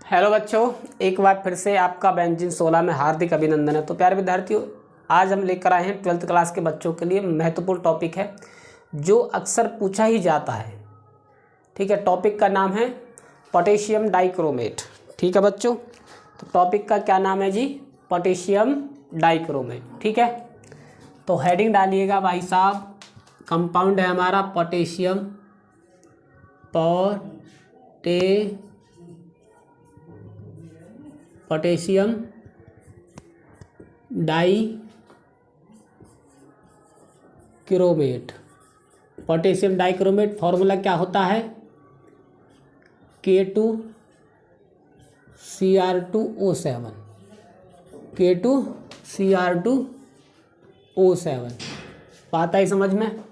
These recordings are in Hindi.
हेलो बच्चों, एक बार फिर से आपका बेंजीन 16 में हार्दिक अभिनंदन है। तो प्यारे विद्यार्थियों, आज हम लेकर आए हैं 12th क्लास के बच्चों के लिए महत्वपूर्ण टॉपिक है जो अक्सर पूछा ही जाता है। ठीक है, टॉपिक का नाम है पोटेशियम डाइक्रोमेट। ठीक है बच्चों, तो टॉपिक का क्या नाम है जी? Potassium dichromate. ठीक है, तो हेडिंग डालिएगा भाई साहब। कंपाउंड है हमारा potassium potassium dichromate. Potassium dichromate formula क्या होता है? K2Cr2O7। K2Cr2O7 बात आई समझ में?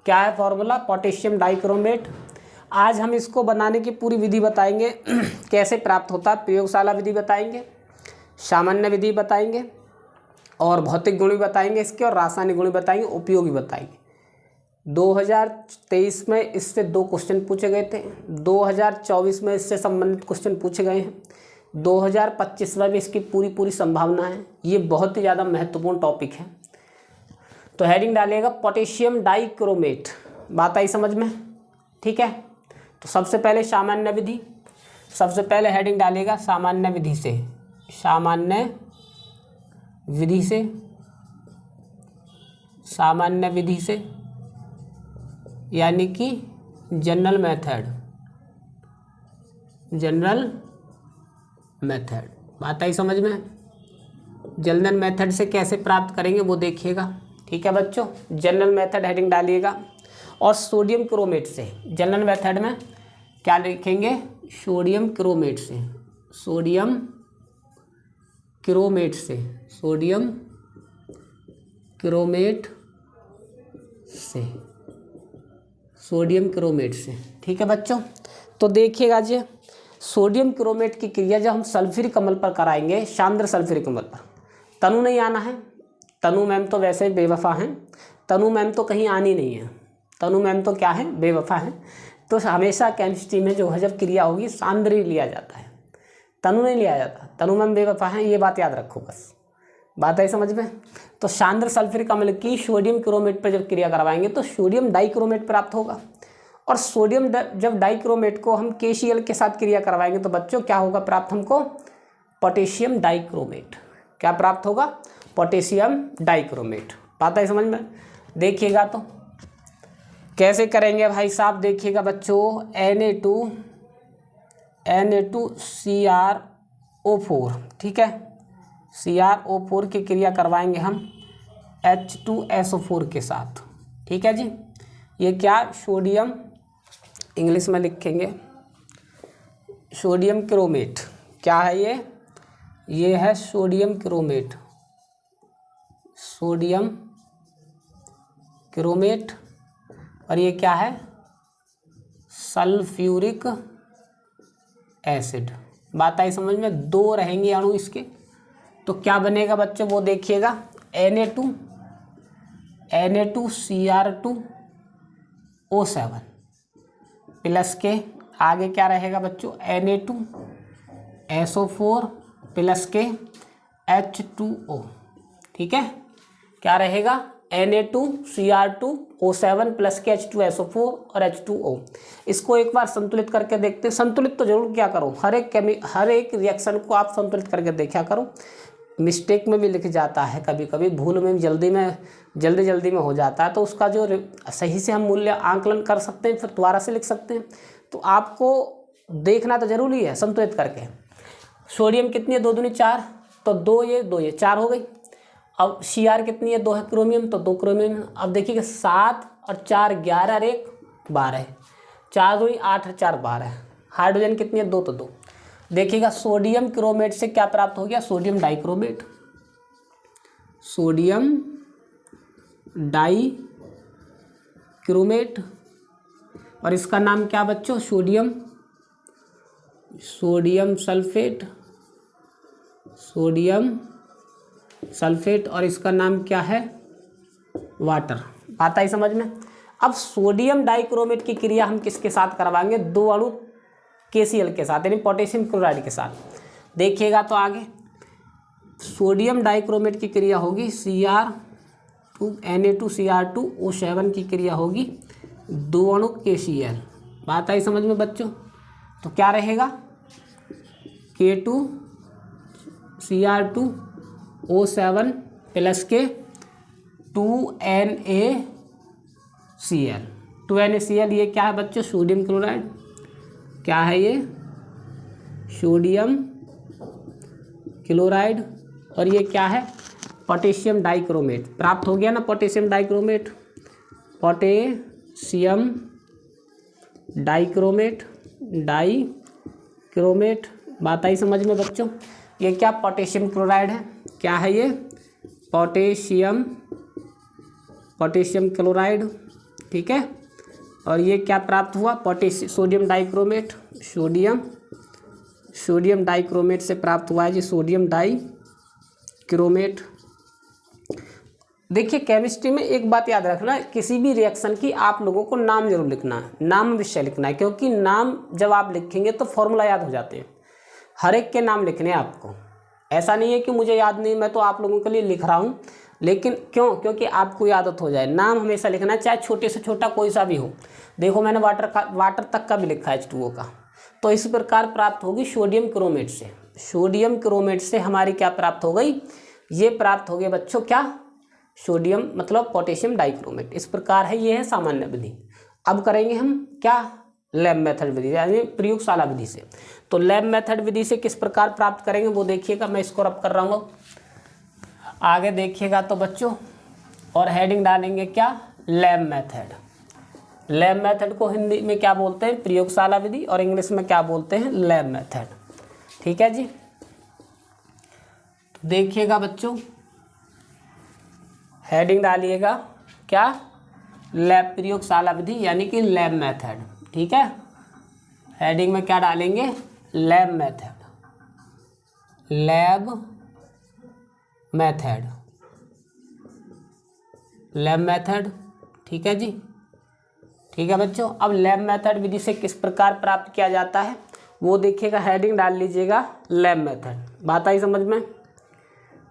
क्या है फॉर्मूला? Potassium dichromate. आज हम इसको बनाने की पूरी विधि बताएंगे कैसे प्राप्त होता है। प्रयोगशाला विधि बताएंगे, सामान्य विधि बताएंगे और भौतिक गुण भी बताएंगे इसके, और रासायनिक गुण भी बताएंगे, उपयोगी बताएंगे। 2023 में इससे 2 क्वेश्चन पूछे गए थे, 2024 में इससे संबंधित क्वेश्चन पूछे गए हैं, 2025 में भी इसकी पूरी संभावना है। ये बहुत ही ज़्यादा महत्वपूर्ण टॉपिक है। तो हेडिंग डालिएगा पोटेशियम डाइक्रोमेट। बात आई समझ में? ठीक है, तो सबसे पहले सामान्य विधि। सबसे पहले हेडिंग डालिएगा सामान्य विधि से। सामान्य विधि से, सामान्य विधि से यानी कि जनरल मेथड। जनरल मेथड बात आई समझ में? जनरल मेथड से कैसे प्राप्त करेंगे वो देखिएगा। ठीक है बच्चों, जनरल मेथड हेडिंग डालिएगा। और सोडियम क्रोमेट से, जनरल मेथड में क्या लिखेंगे? सोडियम क्रोमेट से। सोडियम क्रोमेट से, सोडियम क्रोमेट से, सोडियम क्रोमेट से। ठीक है बच्चों, तो देखिएगा जी, सोडियम क्रोमेट की क्रिया जब हम सल्फ्यूरिक अम्ल पर कराएंगे, शांद्र सल्फ्यूरिक अम्ल पर, तनु नहीं आना है। तनु मैम तो वैसे बेवफा हैं, तनु मैम तो कहीं आनी नहीं है। तनु मैम तो क्या है? बेवफा है। तो हमेशा केमिस्ट्री में जो है जब क्रिया होगी सांद्र ही लिया जाता है, तनु नहीं लिया जाता। तनु मैम बेवफा है, ये बात याद रखो बस। बात है समझ में? तो शांद्र सल्फ्यूरिक अम्ल की सोडियम क्रोमेट पर जब क्रिया करवाएंगे तो सोडियम डाइक्रोमेट प्राप्त होगा। और सोडियम जब डाइक्रोमेट को हम KCl के साथ क्रिया करवाएंगे तो बच्चों क्या होगा प्राप्त हमको? Potassium dichromate. क्या प्राप्त होगा? Potassium dichromate. बात है समझ में? देखिएगा तो कैसे करेंगे भाई साहब। देखिएगा बच्चों, Na2CrO4। ठीक है, CrO4 की क्रिया करवाएंगे हम H2SO4 के साथ। ठीक है जी, ये क्या? सोडियम, इंग्लिश में लिखेंगे सोडियम क्रोमेट। क्या है ये? ये है सोडियम क्रोमेट। Sodium chromate. और ये क्या है? Sulphuric acid. बात आई समझ में? 2 रहेंगे अणु इसके, तो क्या बनेगा बच्चों वो देखिएगा। Na2Cr2O7 प्लस के आगे क्या रहेगा बच्चों? Na2SO4 प्लस के H2O। ठीक है, क्या रहेगा? Na2Cr2O7 प्लस के H2SO4 और H2O। इसको एक बार संतुलित करके देखते हैं। संतुलित तो जरूर क्या करो, हर एक रिएक्शन को आप संतुलित करके देखा करो। मिस्टेक में भी लिख जाता है, कभी कभी भूल में जल्दी में हो जाता है, तो उसका जो सही से हम मूल्य आंकलन कर सकते हैं, फिर दोबारा से लिख सकते हैं। तो आपको देखना तो जरूरी है संतुलित करके। सोडियम कितनी है? 2 दूनी 4, तो 2 ये 4 हो गई। अब Cr कितनी है? 2 है क्रोमियम, तो 2 क्रोमियम। अब देखिएगा 7 और 4 11 और 1 12, 4 2 8 और 4 12। हाइड्रोजन कितनी है? 2, तो 2। देखिएगा सोडियम क्रोमेट से क्या प्राप्त हो गया? Sodium dichromate. Sodium dichromate. और इसका नाम क्या बच्चों? Sodium sulphate. Sodium sulphate. और इसका नाम क्या है? वाटर। बात आई समझ में? अब सोडियम डाइक्रोमेट की क्रिया हम किसके साथ करवाएंगे? 2 अणु KCl के साथ, यानी पोटेशियम क्लोराइड के साथ। देखिएगा तो आगे सोडियम डाइक्रोमेट की क्रिया होगी Cr2 Na2Cr2O7 की क्रिया होगी 2 अणु KCl। बात आई समझ में बच्चों? तो क्या रहेगा K2Cr2O7 प्लस के 2NaCl। 2NaCl ये क्या है बच्चों? Sodium chloride. क्या है ये? Sodium chloride. और ये क्या है? Potassium dichromate. प्राप्त हो गया ना potassium dichromate. Potassium dichromate, dichromate. बात आई समझ में बच्चों? ये क्या? पोटेशियम क्लोराइड है। क्या है ये? Potassium chloride. ठीक है। और ये क्या प्राप्त हुआ? Sodium dichromate. सोडियम डाइक्रोमेट से प्राप्त हुआ है जी सोडियम डाइक्रोमेट। देखिए केमिस्ट्री में एक बात याद रखना, किसी भी रिएक्शन की आप लोगों को नाम जरूर लिखना है, नाम विषय लिखना है, क्योंकि नाम जब आप लिखेंगे तो फॉर्मूला याद हो जाते हैं। हर एक के नाम लिखने हैं आपको। ऐसा नहीं है कि मुझे याद नहीं, मैं तो आप लोगों के लिए लिख रहा हूँ, लेकिन क्यों? क्योंकि आपको आदत हो जाए। नाम हमेशा लिखना है, चाहे छोटे से छोटा कोई सा भी हो। देखो मैंने वाटर तक का भी लिखा है H2O का। तो इस प्रकार प्राप्त होगी सोडियम क्रोमेट से। सोडियम क्रोमेट से हमारी क्या प्राप्त हो गई? ये प्राप्त हो गए बच्चों क्या? सोडियम मतलब पोटेशियम डाइक्रोमेट। इस प्रकार है, ये है सामान्य विधि। अब करेंगे हम क्या? लैब मेथड विधि, यानी प्रयोगशाला विधि से। तो लैब मेथड विधि से किस प्रकार प्राप्त करेंगे वो देखिएगा। मैं इसको रब कर रहा हूँ, आगे देखिएगा तो बच्चों। और हेडिंग डालेंगे क्या? Lab method. लैब मेथड को हिंदी में क्या बोलते हैं? प्रयोगशाला विधि। और इंग्लिश में क्या बोलते हैं? Lab method. ठीक है जी। तो देखिएगा बच्चों, हेडिंग डालिएगा क्या? लैब प्रयोगशाला विधि, यानी कि लैब मेथड। ठीक है। हेडिंग में क्या डालेंगे? Lab method. Lab method, lab method. ठीक है जी। ठीक है बच्चों। अब लैब मेथड विधि से किस प्रकार प्राप्त किया जाता है वो देखिएगा। हेडिंग डाल लीजिएगा लैब मेथड। बात आई समझ में?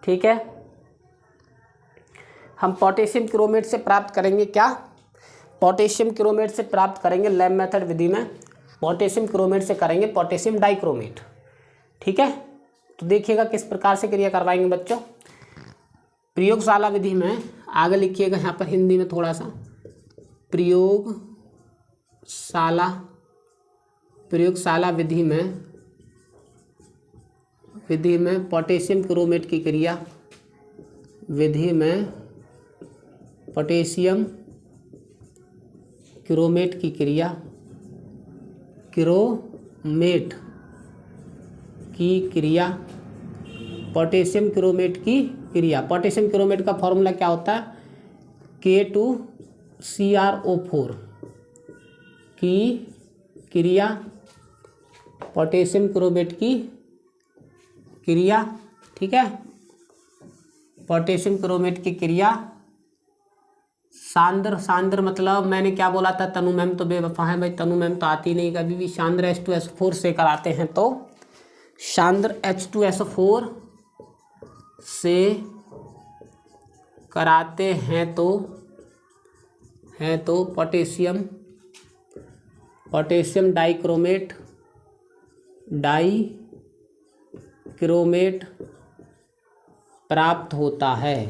ठीक है। हम पोटेशियम क्रोमेट से प्राप्त करेंगे क्या? पोटेशियम क्रोमेट से प्राप्त करेंगे लैब मेथड विधि में। पोटेशियम क्रोमेट से करेंगे पोटेशियम डाइक्रोमेट। ठीक है। तो देखिएगा किस प्रकार से क्रिया करवाएंगे बच्चों। प्रयोगशाला विधि में आगे लिखिएगा यहाँ पर हिंदी में थोड़ा सा। प्रयोगशाला विधि में पोटेशियम क्रोमेट की क्रिया, विधि में पोटेशियम क्रोमेट की क्रिया, क्रोमेट की क्रिया, पोटेशियम क्रोमेट की क्रिया। पोटेशियम क्रोमेट का फॉर्मूला क्या होता है? K2CrO4 की क्रिया, पोटेशियम क्रोमेट की क्रिया। ठीक है। पोटेशियम क्रोमेट की क्रिया। सांद्र मतलब मैंने क्या बोला था? तनु मैम तो बेवफा है भाई, तनु मैम तो आती नहीं कभी भी। सांद्र H2SO4 से कराते हैं तो सांद्र H2SO4 से कराते हैं तो पोटेशियम डाइक्रोमेट प्राप्त होता है।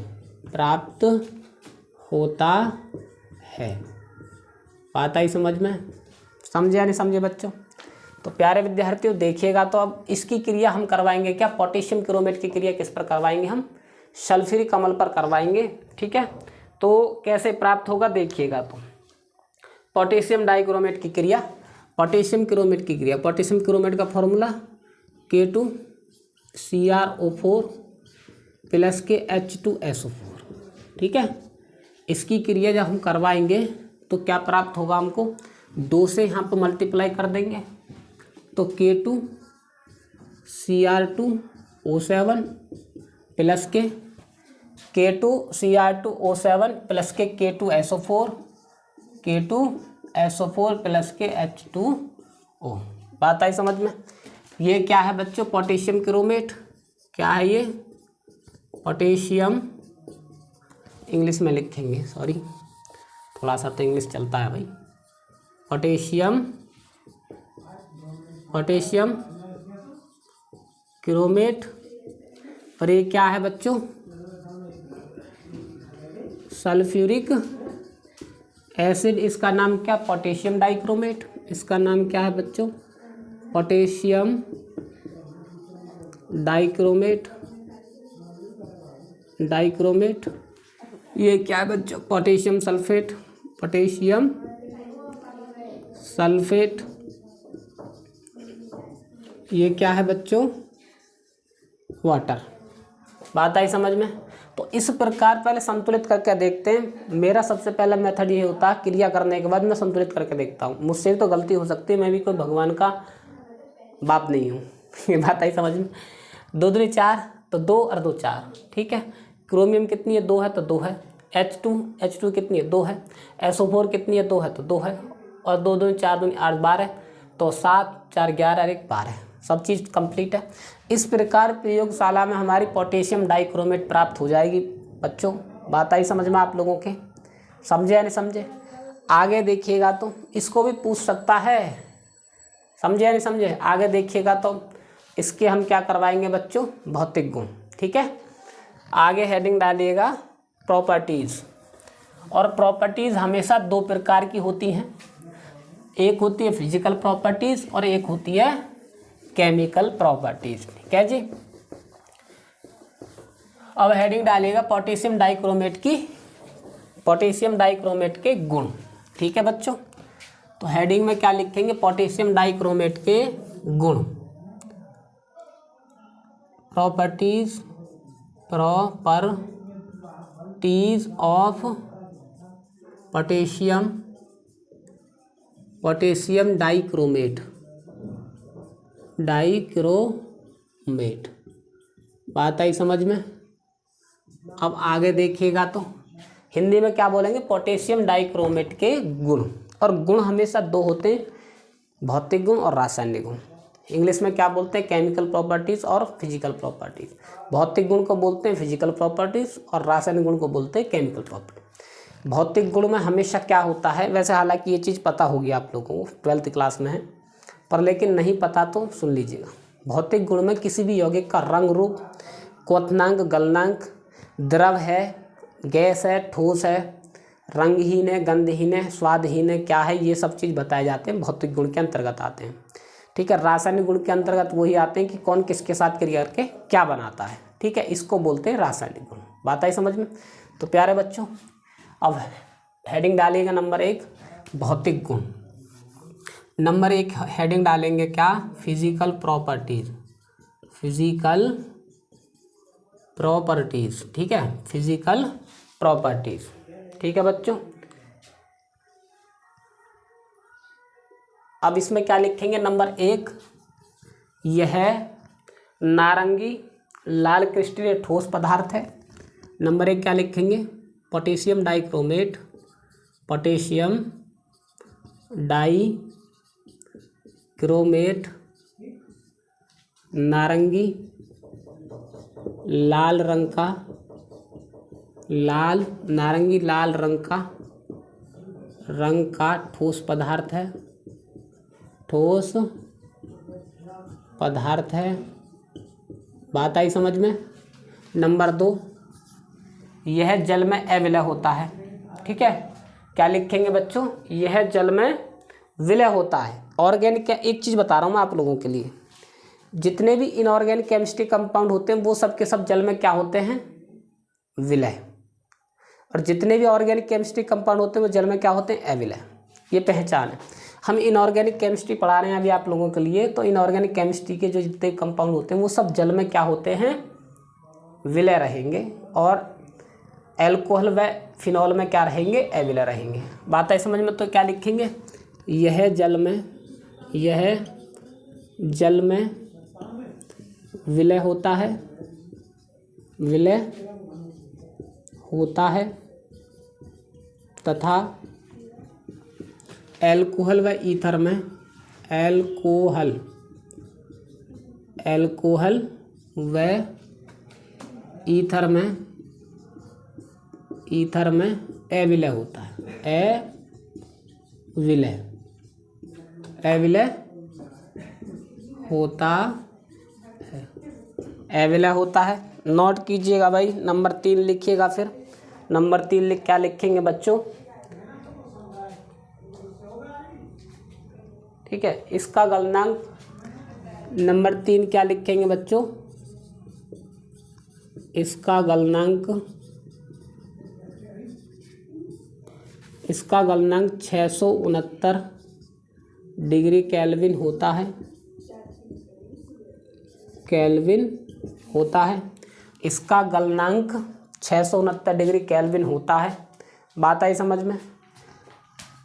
बात आई समझ में? समझे या नहीं समझे बच्चों? तो प्यारे विद्यार्थियों देखिएगा तो अब इसकी क्रिया हम करवाएंगे क्या? पोटेशियम क्रोमेट की क्रिया किस पर करवाएंगे? हम सल्फ्यूरिक अम्ल पर करवाएंगे। ठीक है। तो कैसे प्राप्त होगा देखिएगा। तो पोटेशियम डाइक्रोमेट की क्रिया, पोटेशियम क्रोमेट की क्रिया। पोटेशियम क्रोमेट का फॉर्मूला K2CrO4 प्लस के H2SO4। ठीक है। इसकी क्रिया जब हम करवाएंगे तो क्या प्राप्त होगा हमको? 2 से यहाँ पर मल्टीप्लाई कर देंगे तो K2Cr2O7 प्लस के K2Cr2O7 प्लस के K2SO4 प्लस के H2O। बात आई समझ में। ये क्या है बच्चों, पोटेशियम क्रोमेट। क्या है ये, पोटेशियम, इंग्लिश में लिखेंगे, सॉरी थोड़ा सा तो इंग्लिश चलता है भाई। Potassium chromate. और ये क्या है बच्चों, सल्फ्यूरिक एसिड। इसका नाम क्या, पोटेशियम डाइक्रोमेट। इसका नाम क्या है बच्चों, पोटेशियम डाइक्रोमेट। ये क्या है बच्चों, पोटेशियम सल्फेट। ये क्या है बच्चों, वाटर। बात आई समझ में। तो इस प्रकार पहले संतुलित करके देखते हैं। मेरा सबसे पहला मेथड ये होता है, क्रिया करने के बाद मैं संतुलित करके देखता हूँ। मुझसे तो गलती हो सकती है, मैं भी कोई भगवान का बाप नहीं हूँ। ये बात आई समझ में। 2 दूनी 4, तो 2 और 2 4, ठीक है। क्रोमियम कितनी है, 2 है तो 2 है। H2 कितनी है, 2 है। SO4 कितनी है, 2 है तो 2 है। और 2 दूनी 4 दूनी 8 12, तो 7 4 11 और 1 12, सब चीज़ कंप्लीट है। इस प्रकार प्रयोगशाला में हमारी पोटेशियम डाइक्रोमेट प्राप्त हो जाएगी बच्चों। बात आई समझ में आप लोगों के, समझे या नहीं समझे। आगे देखिएगा तो इसको भी पूछ सकता है, समझे या नहीं समझे। आगे देखिएगा तो इसके हम क्या करवाएंगे बच्चों, भौतिक गुण, ठीक है। आगे हेडिंग डालिएगा प्रॉपर्टीज़। और प्रॉपर्टीज़ हमेशा 2 प्रकार की होती हैं, एक होती है फिजिकल प्रॉपर्टीज़ और एक होती है केमिकल प्रॉपर्टीज़, ठीक है जी। अब हेडिंग डालिएगा पोटेशियम डाइक्रोमेट के गुण, ठीक है बच्चों। तो हेडिंग में क्या लिखेंगे, पोटेशियम डाइक्रोमेट के गुण। Properties of potassium dichromate. बात आई समझ में। अब आगे देखिएगा तो हिंदी में क्या बोलेंगे, पोटेशियम डाइक्रोमेट के गुण। और गुण हमेशा 2 होते हैं, भौतिक गुण और रासायनिक गुण। इंग्लिश में क्या बोलते हैं, केमिकल प्रॉपर्टीज़ और फिजिकल प्रॉपर्टीज़। भौतिक गुण को बोलते हैं फिजिकल प्रॉपर्टीज़ और रासायनिक गुण को बोलते हैं केमिकल प्रॉपर्टी। भौतिक गुण में हमेशा क्या होता है, वैसे हालांकि ये चीज़ पता होगी आप लोगों को, 12th क्लास में है, पर लेकिन नहीं पता तो सुन लीजिएगा। भौतिक गुण में किसी भी यौगिक का रंग, रूप, क्वथनांक, गलनांक, द्रव है, गैस है, ठोस है, रंगहीन है, गंधहीन है, स्वादहीन है, क्या है, ये सब चीज़ बताए जाते हैं, भौतिक गुण के अंतर्गत आते हैं, ठीक है। रासायनिक गुण के अंतर्गत वही आते हैं कि कौन किसके साथ क्रिया करके क्या बनाता है, ठीक है, इसको बोलते हैं रासायनिक गुण। बात आई समझ में। तो प्यारे बच्चों, अब हेडिंग डालिएगा नंबर 1 भौतिक गुण। नंबर 1 हेडिंग डालेंगे क्या, फिजिकल प्रॉपर्टीज, ठीक है, फिजिकल प्रॉपर्टीज, ठीक है बच्चों। अब इसमें क्या लिखेंगे, नंबर 1 यह नारंगी लाल क्रिस्टलीय ठोस पदार्थ है। नंबर 1 क्या लिखेंगे, पोटेशियम डाइक्रोमेट, नारंगी लाल रंग का ठोस पदार्थ है, बात आई समझ में। नंबर 2 यह जल में अविलय होता है, ठीक है। क्या लिखेंगे बच्चों, यह जल में विलय होता है। ऑर्गेनिक, एक चीज़ बता रहा हूँ मैं आप लोगों के लिए, जितने भी इनऑर्गेनिक केमिस्ट्री कंपाउंड होते हैं वो सब के सब जल में क्या होते हैं, विलय। और जितने भी ऑर्गेनिक केमिस्ट्री कंपाउंड होते हैं वो जल में क्या होते हैं, अविलय। ये पहचान है। हम इनऑर्गेनिक केमिस्ट्री पढ़ा रहे हैं अभी आप लोगों के लिए, तो इनऑर्गेनिक केमिस्ट्री के जो जितने कंपाउंड होते हैं वो सब जल में क्या होते हैं, विलय रहेंगे। और एल्कोहल व फिनॉल में क्या रहेंगे, अविलय रहेंगे। बात है समझ में। तो क्या लिखेंगे, यह जल में विलय होता है तथा एल्कोहल व ईथर में एल्कोहल व ईथर में अविलय होता है। अविलय होता है। नोट कीजिएगा भाई, नंबर 3 लिखिएगा। फिर नंबर 3 लिख क्या लिखेंगे बच्चों? ठीक है, इसका गलनांक नंबर 3 क्या लिखेंगे बच्चों? इसका गलनांक 669 डिग्री केल्विन होता है। इसका गलनांक 669 डिग्री केल्विन होता है। बात आई समझ में?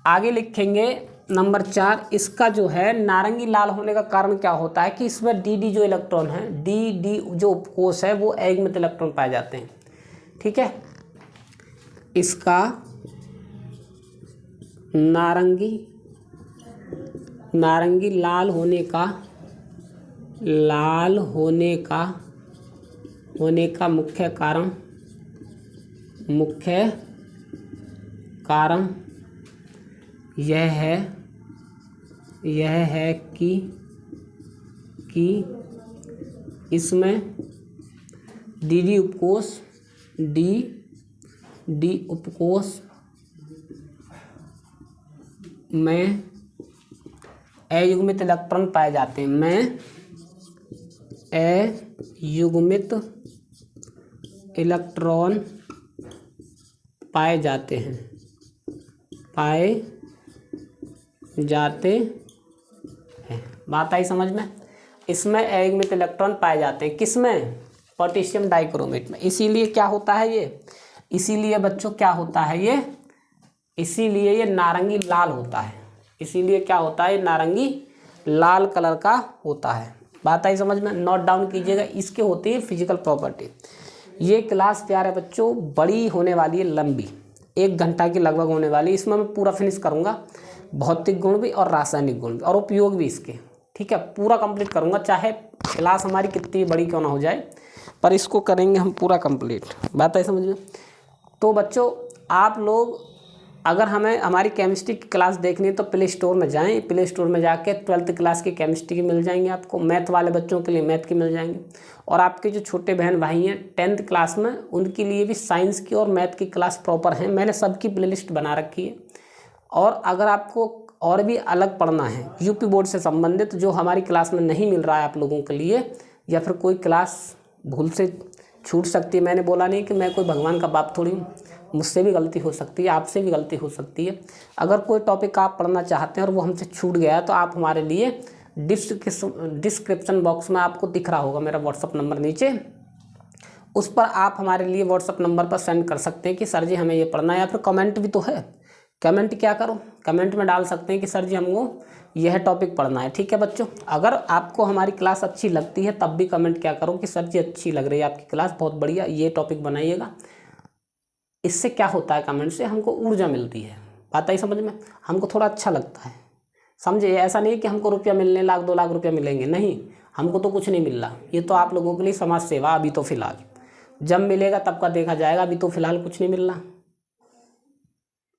आगे लिखेंगे नंबर 4, इसका जो है नारंगी लाल होने का कारण क्या होता है कि इसमें डी जो इलेक्ट्रॉन है, डी जो उपकोष है वो एकमित इलेक्ट्रॉन पाए जाते हैं। ठीक है, इसका नारंगी लाल होने का मुख्य कारण यह है कि इसमें डी उपकोष में अयुग्मित इलेक्ट्रॉन पाए जाते हैं। अयुग्मित इलेक्ट्रॉन पाए जाते हैं। बात आई समझ में? इसमें अयुग्मित इलेक्ट्रॉन पाए जाते हैं। किसमें? पोटेशियम डाइक्रोमेट में। इसीलिए क्या होता है ये? इसीलिए बच्चों क्या होता है ये? इसीलिए ये नारंगी लाल होता है। इसीलिए क्या होता है? नारंगी लाल कलर का होता है। बात आई समझ में? नोट डाउन कीजिएगा। इसके होती है फिजिकल प्रॉपर्टी। ये क्लास प्यारे बच्चों बड़ी होने वाली है, लंबी, 1 घंटा की लगभग होने वाली। इसमें मैं पूरा फिनिश करूँगा, भौतिक गुण भी और रासायनिक गुण भी और उपयोग भी इसके। ठीक है, पूरा कंप्लीट करूँगा, चाहे क्लास हमारी कितनी बड़ी क्यों ना हो जाए, पर इसको करेंगे हम पूरा कंप्लीट। बात आई समझ में? तो बच्चों आप लोग अगर हमें हमारी केमिस्ट्री की क्लास देखनी है तो प्ले स्टोर में जाएं। प्ले स्टोर में जाके 12th क्लास की केमिस्ट्री की मिल जाएंगे आपको। मैथ वाले बच्चों के लिए मैथ की मिल जाएंगे, और आपके जो छोटे बहन भाई हैं 10th क्लास में, उनके लिए भी साइंस की और मैथ की क्लास प्रॉपर हैं। मैंने सबकी प्लेलिस्ट बना रखी है। और अगर आपको और भी अलग पढ़ना है यूपी बोर्ड से संबंधित, जो हमारी क्लास में नहीं मिल रहा है आप लोगों के लिए, या फिर कोई क्लास भूल से छूट सकती है। मैंने बोला नहीं कि मैं कोई भगवान का बाप थोड़ी हूँ, मुझसे भी गलती हो सकती है, आपसे भी गलती हो सकती है। अगर कोई टॉपिक आप पढ़ना चाहते हैं और वो हमसे छूट गया है तो आप हमारे लिए डिस्क्रिप्शन बॉक्स में आपको दिख रहा होगा मेरा व्हाट्सअप नंबर नीचे, उस पर आप हमारे लिए व्हाट्सअप नंबर पर सेंड कर सकते हैं कि सर जी हमें ये पढ़ना है। या फिर कमेंट भी तो है, कमेंट क्या करो, कमेंट में डाल सकते हैं कि सर जी हमको यह टॉपिक पढ़ना है। ठीक है बच्चों, अगर आपको हमारी क्लास अच्छी लगती है तब भी कमेंट क्या करो कि सर जी अच्छी लग रही है आपकी क्लास, बहुत बढ़िया, ये टॉपिक बनाइएगा। इससे क्या होता है, कमेंट से हमको ऊर्जा मिलती है। बात आई समझ में? हमको थोड़ा अच्छा लगता है, समझे? ऐसा नहीं कि हमको रुपया मिलने 1-2 लाख रुपया मिलेंगे, नहीं, हमको तो कुछ नहीं मिल रहा। ये तो आप लोगों के लिए समाज सेवा अभी तो फिलहाल, जब मिलेगा तब का देखा जाएगा, अभी तो फिलहाल कुछ नहीं मिल रहा।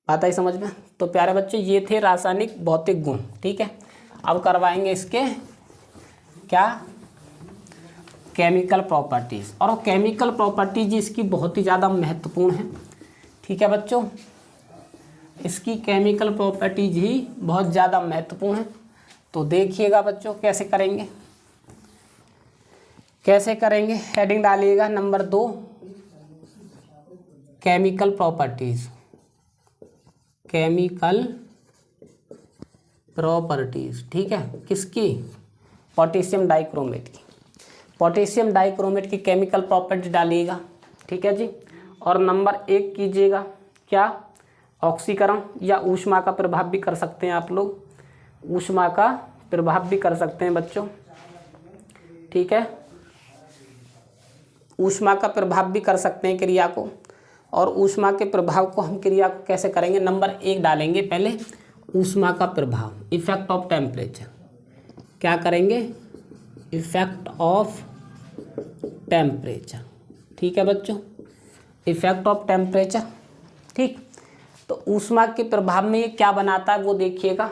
बात आई समझ में? तो प्यारे बच्चे ये थे रासायनिक भौतिक गुण। ठीक है, अब करवाएंगे इसके क्या, केमिकल प्रॉपर्टीज़। और केमिकल प्रॉपर्टीज इसकी बहुत ही ज़्यादा महत्वपूर्ण है। ठीक है बच्चों, इसकी केमिकल प्रॉपर्टीज ही बहुत ज़्यादा महत्वपूर्ण है। तो देखिएगा बच्चों कैसे करेंगे, हेडिंग डालिएगा नंबर 2, केमिकल प्रॉपर्टीज। ठीक है, किसकी? पोटेशियम डाइक्रोमेट की। पोटेशियम डाइक्रोमेट की केमिकल प्रॉपर्टी डालिएगा। ठीक है जी। और नंबर 1 कीजिएगा क्या, ऑक्सीकरण या ऊष्मा का प्रभाव भी कर सकते हैं आप लोग, ऊष्मा का प्रभाव भी कर सकते हैं बच्चों। ठीक है, ऊष्मा का प्रभाव भी कर सकते हैं क्रिया को। और ऊष्मा के प्रभाव को हम क्रिया को कैसे करेंगे, नंबर 1 डालेंगे पहले, ऊष्मा का प्रभाव, इफेक्ट ऑफ टेम्परेचर। क्या करेंगे, इफेक्ट ऑफ टेम्परेचर। ठीक है बच्चों, इफेक्ट ऑफ टेम्परेचर। ठीक, तो ऊष्मा के प्रभाव में ये क्या बनाता है वो देखिएगा,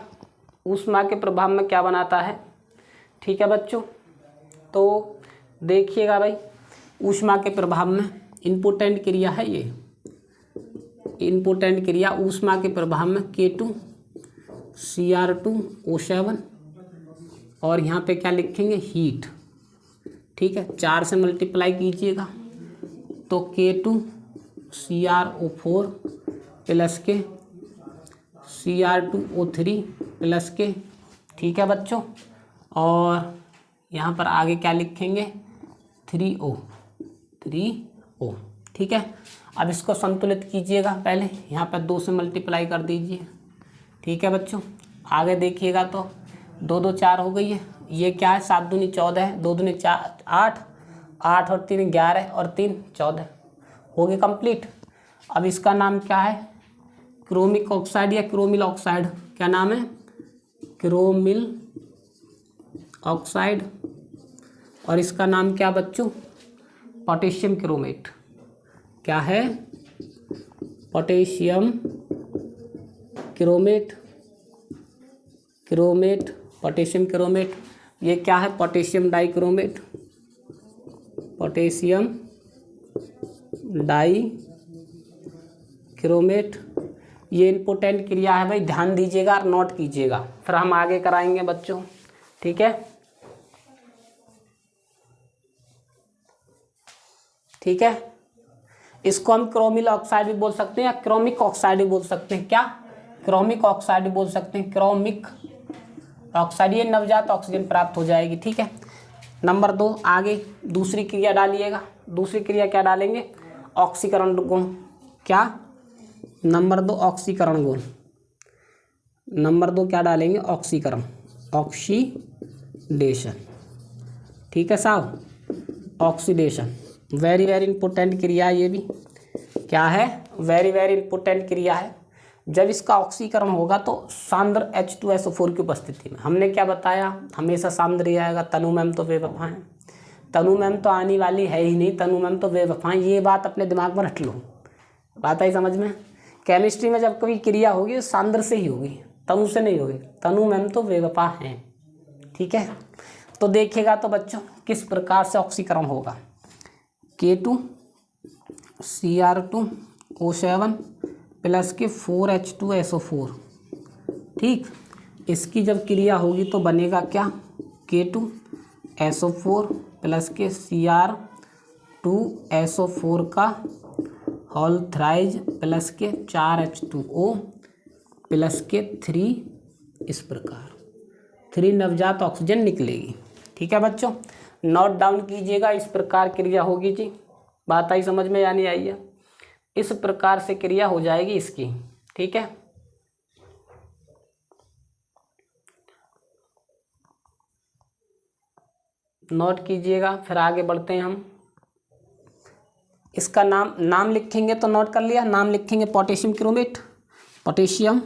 ऊष्मा के प्रभाव में क्या बनाता है। ठीक है बच्चों, तो देखिएगा भाई, ऊष्मा के प्रभाव में इम्पोर्टेंट क्रिया है ये, इम्पोर्टेंट क्रिया ऊष्मा के प्रभाव में K2 Cr2O7 और यहाँ पे क्या लिखेंगे, हीट। ठीक है, 4 से मल्टीप्लाई कीजिएगा तो K2 CrO4 प्लस के Cr2O3 प्लस के। ठीक है बच्चों, और यहाँ पर आगे क्या लिखेंगे, 3O। ठीक है, अब इसको संतुलित कीजिएगा, पहले यहाँ पर 2 से मल्टीप्लाई कर दीजिए। ठीक है बच्चों, आगे देखिएगा तो 2 2 4 हो गई है, ये क्या है, 7 दूनी 14 है, 2 दूनी 4 8, 8 और 3 11 और 3 14 हो गए कंप्लीट। अब इसका नाम क्या है, क्रोमिक ऑक्साइड या क्रोमिल ऑक्साइड, क्या नाम है, क्रोमिल ऑक्साइड। और इसका नाम क्या बच्चों, पोटेशियम क्रोमेट। क्या है, पोटेशियम क्रोमेट, पोटेशियम क्रोमेट। ये क्या है, पोटेशियम डाइक्रोमेट, पोटेशियम डाइक्रोमेट। ये इम्पोर्टेंट क्रिया है भाई, ध्यान दीजिएगा और नोट कीजिएगा, फिर हम आगे कराएंगे बच्चों। ठीक है, ठीक है, इसको हम क्रोमिल ऑक्साइड भी बोल सकते हैं या क्रोमिक ऑक्साइड भी बोल सकते हैं। क्या, क्रोमिक ऑक्साइड भी बोल सकते हैं, क्रोमिक ऑक्साइड। ये नवजात ऑक्सीजन प्राप्त हो जाएगी। ठीक है, नंबर 2 आगे दूसरी क्रिया डालिएगा। दूसरी क्रिया क्या डालेंगे, ऑक्सीकरण गुण। क्या, नंबर 2 ऑक्सीकरण गुण। नंबर 2 क्या डालेंगे, ऑक्सीकरण, ऑक्सीडेशन। ठीक है साहब, ऑक्सीडेशन वेरी वेरी इंपॉर्टेंट क्रिया है। ये भी क्या है, वेरी वेरी इंपॉर्टेंट क्रिया है। जब इसका ऑक्सीकरण होगा तो सांद्र H2SO4 की उपस्थिति में, हमने क्या बताया, हमेशा सांद्र ही आएगा। तनु मैम तो बेवफा हैं, तनु मैम तो आने वाली है ही नहीं, तनु मैम तो बेवफा हैं। ये बात अपने दिमाग में रख लो, बात आई समझ में। केमिस्ट्री में जब कभी क्रिया होगी सांद्र से ही होगी, तनु से नहीं होगी। तनु मैम तो बेवफा हैं। ठीक है, तो देखिएगा तो बच्चों किस प्रकार से ऑक्सीकरण होगा, K2 Cr2O7 प्लस के 4H2SO4। ठीक, इसकी जब क्रिया होगी तो बनेगा क्या, K2SO4 प्लस के Cr2SO4 का होल थ्राइज प्लस के 4H2O प्लस के 3, इस प्रकार 3 नवजात ऑक्सीजन निकलेगी। ठीक है बच्चों, नोट डाउन कीजिएगा, इस प्रकार क्रिया होगी जी। बात आई समझ में या नहीं आई है, इस प्रकार से क्रिया हो जाएगी इसकी। ठीक है, नोट कीजिएगा, फिर आगे बढ़ते हैं हम। इसका नाम लिखेंगे तो नोट कर लिया, नाम लिखेंगे पोटेशियम क्रोमेट, पोटेशियम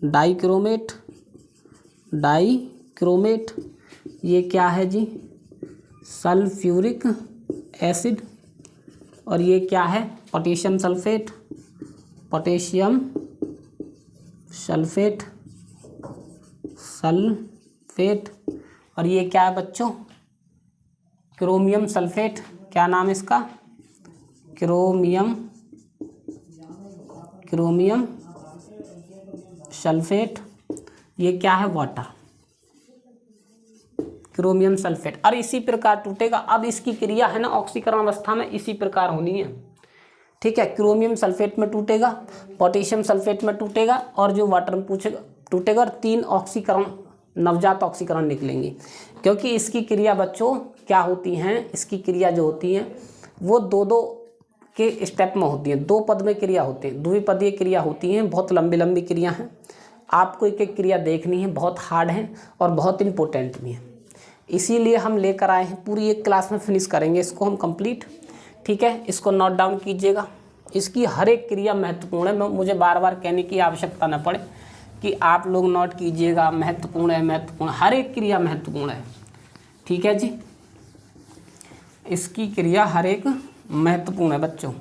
डाइक्रोमेट। ये क्या है जी, सल्फ्यूरिक एसिड। और ये क्या है, पोटेशियम सल्फेट, सल्फेट। और ये क्या है बच्चों, क्रोमियम सल्फेट। क्या नाम है इसका, क्रोमियम सल्फेट। ये क्या है, वाटर, क्रोमियम सल्फेट। और इसी प्रकार टूटेगा। अब इसकी क्रिया है ना ऑक्सीकरण अवस्था में इसी प्रकार होनी है। ठीक है, क्रोमियम सल्फेट में टूटेगा, पोटेशियम सल्फेट में टूटेगा और जो वाटर में टूटेगा, और 3 ऑक्सीकरण, नवजात ऑक्सीकरण निकलेंगी। क्योंकि इसकी क्रिया बच्चों क्या होती हैं, इसकी क्रिया जो होती है वो 2-2 के स्टेप में होती है, 2 पद में क्रिया होती है, द्विपदीय क्रिया होती हैं। बहुत लंबी लंबी क्रिया हैं, आपको एक एक क्रिया देखनी है, बहुत हार्ड है और बहुत इंपॉर्टेंट भी है। इसीलिए हम लेकर आए हैं, पूरी एक क्लास में फिनिश करेंगे इसको हम कंप्लीट। ठीक है, इसको नोट डाउन कीजिएगा, इसकी हर एक क्रिया महत्वपूर्ण है। मुझे बार बार कहने की आवश्यकता न पड़े, कि आप लोग नोट कीजिएगा, महत्वपूर्ण है, महत्वपूर्ण, हर एक क्रिया महत्वपूर्ण है। ठीक है जी, इसकी क्रिया हर एक महत्वपूर्ण है बच्चों।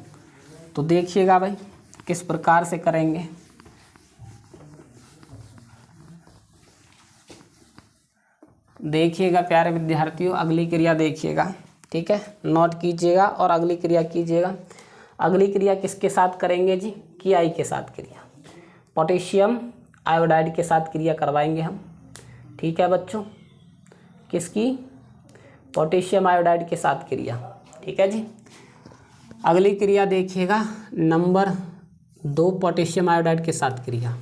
तो देखिएगा भाई किस प्रकार से करेंगे। देखिएगा प्यारे विद्यार्थियों, अगली क्रिया देखिएगा। ठीक है, नोट कीजिएगा और अगली क्रिया कीजिएगा। अगली क्रिया किसके साथ करेंगे जी? KI के साथ क्रिया, पोटेशियम आयोडाइड के साथ क्रिया करवाएंगे हम। ठीक है बच्चों, किसकी? पोटेशियम आयोडाइड के साथ क्रिया। ठीक है जी, अगली क्रिया देखिएगा नंबर 2, पोटेशियम आयोडाइड के साथ क्रिया,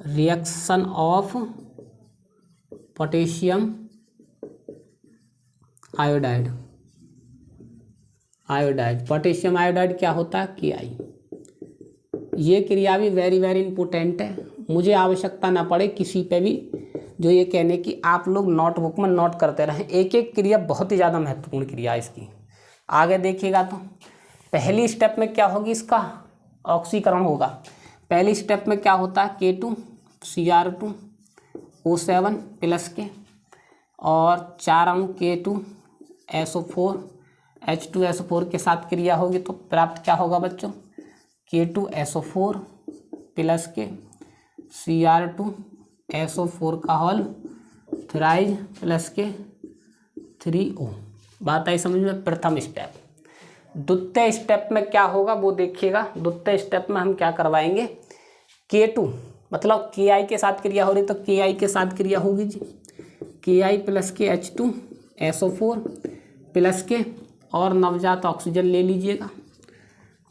reaction of potassium iodide. Potassium iodide क्या होता है? KI। ये क्रिया भी वेरी वेरी इंपॉर्टेंट है। मुझे आवश्यकता ना पड़े किसी पे भी जो ये कहने की आप लोग नोटबुक में नोट करते रहें। एक एक क्रिया बहुत ही ज़्यादा महत्वपूर्ण क्रिया है इसकी। आगे देखिएगा तो पहली स्टेप में क्या होगी? इसका ऑक्सीकरण होगा। पहली स्टेप में क्या होता है? K2Cr2O7 प्लस के और 4 अणु K2SO4 H2SO4 के साथ क्रिया होगी तो प्राप्त क्या होगा बच्चों? K2SO4 प्लस के Cr2SO4 का होल थ्राइज प्लस के 3O। बात आई समझ में? प्रथम स्टेप। द्वितीय स्टेप में क्या होगा वो देखिएगा। द्वितीय स्टेप में हम क्या करवाएंगे? K2 मतलब KI के साथ क्रिया हो रही तो KI के साथ क्रिया होगी जी, KI प्लस के H2SO4 प्लस के और नवजात ऑक्सीजन ले लीजिएगा।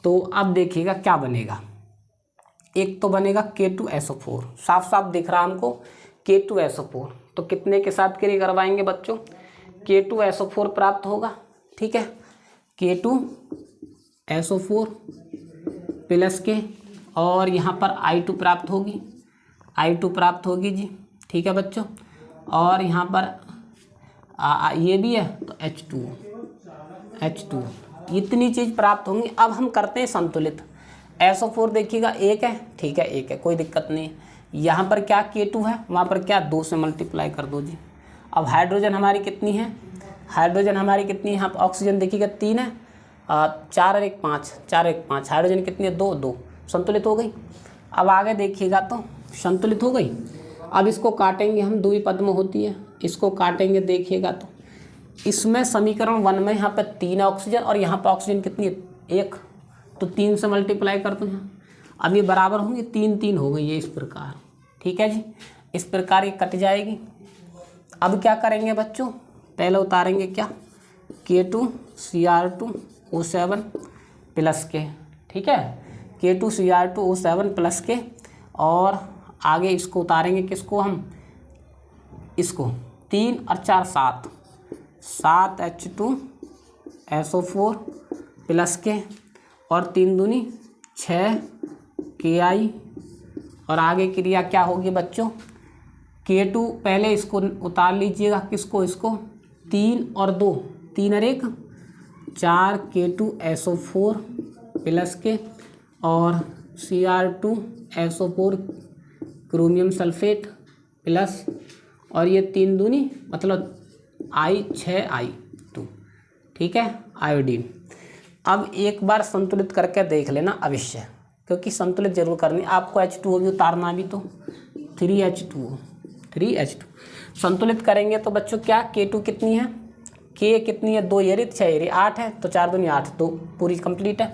तो अब देखिएगा क्या बनेगा। एक तो बनेगा K2SO4, साफ साफ दिख रहा हमको K2SO4। तो कितने के साथ क्रिया करवाएंगे बच्चों? K2SO4 प्राप्त होगा। ठीक है, K2SO4 प्लस के और यहाँ पर I2 प्राप्त होगी, I2 प्राप्त होगी जी। ठीक है बच्चों, और यहाँ पर ये भी है तो H2 इतनी चीज़ प्राप्त होंगी। अब हम करते हैं संतुलित। SO4 देखिएगा एक है, ठीक है एक है, कोई दिक्कत नहीं है। यहाँ पर क्या K2 है, वहाँ पर क्या 2 से मल्टीप्लाई कर दो जी। अब हाइड्रोजन हमारी कितनी है? हाइड्रोजन हमारी कितनी है? यहाँ पर ऑक्सीजन देखिएगा 3 है, 4 और 1 5, 4 1 5। हाइड्रोजन कितनी है? 2 संतुलित हो गई। अब आगे देखिएगा तो संतुलित हो गई। अब इसको काटेंगे हम, द्वि पद में होती है, इसको काटेंगे देखिएगा तो इसमें समीकरण 1 में यहाँ पर 3 ऑक्सीजन और यहाँ पर ऑक्सीजन कितनी है? 1, तो 3 से मल्टीप्लाई कर दो यहाँ। अब ये बराबर होंगे, 3 3 हो गई ये इस प्रकार। ठीक है जी, इस प्रकार ये कट जाएगी। अब क्या करेंगे बच्चों? पहले उतारेंगे क्या? K2Cr2O7 प्लस के। ठीक है, K2Cr2O7 प्लस के और आगे इसको उतारेंगे किसको हम? इसको 3 और 4 7 H2SO4 प्लस के और 3 दूनी 6 KI और आगे क्रिया क्या होगी बच्चों? K2 पहले इसको उतार लीजिएगा, किसको? इसको 3 और 2, 3 और 1 4 K2SO4 प्लस के और Cr2SO4 क्रोमियम सल्फेट प्लस और ये 3 दूनी मतलब 6I2। ठीक है, आयोडीन। अब एक बार संतुलित करके देख लेना अवश्य, क्योंकि संतुलित जरूर करनी आपको। H2O भी उतारना भी तो 3H2 संतुलित करेंगे तो बच्चों क्या K2 कितनी है? K कितनी है? 2 एरी 6 एरी 8 है तो 4 दूनी 8, तो पूरी कंप्लीट है।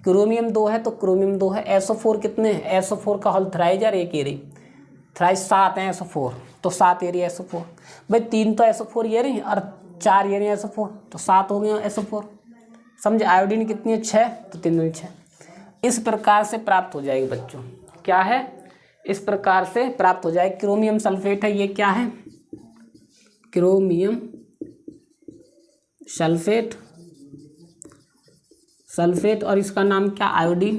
क्रोमियम 2 है तो क्रोमियम 2 है। SO4 कितने हैं? SO4 का होल थ्राइज और 1 एरी थ्राइज 7 है SO4, तो 7 एरी SO4। भाई 3 तो SO4 एरी और 4 एरी SO4, तो 7 हो गए SO4। समझे? आयोडीन कितनी है? 6, तो 3 दूनी 6। इस प्रकार से प्राप्त हो जाएगी बच्चों। क्या है? इस प्रकार से प्राप्त हो जाए। क्रोमियम सल्फेट है, ये क्या है? क्रोमियम सल्फेट और इसका नाम क्या? आयोडीन।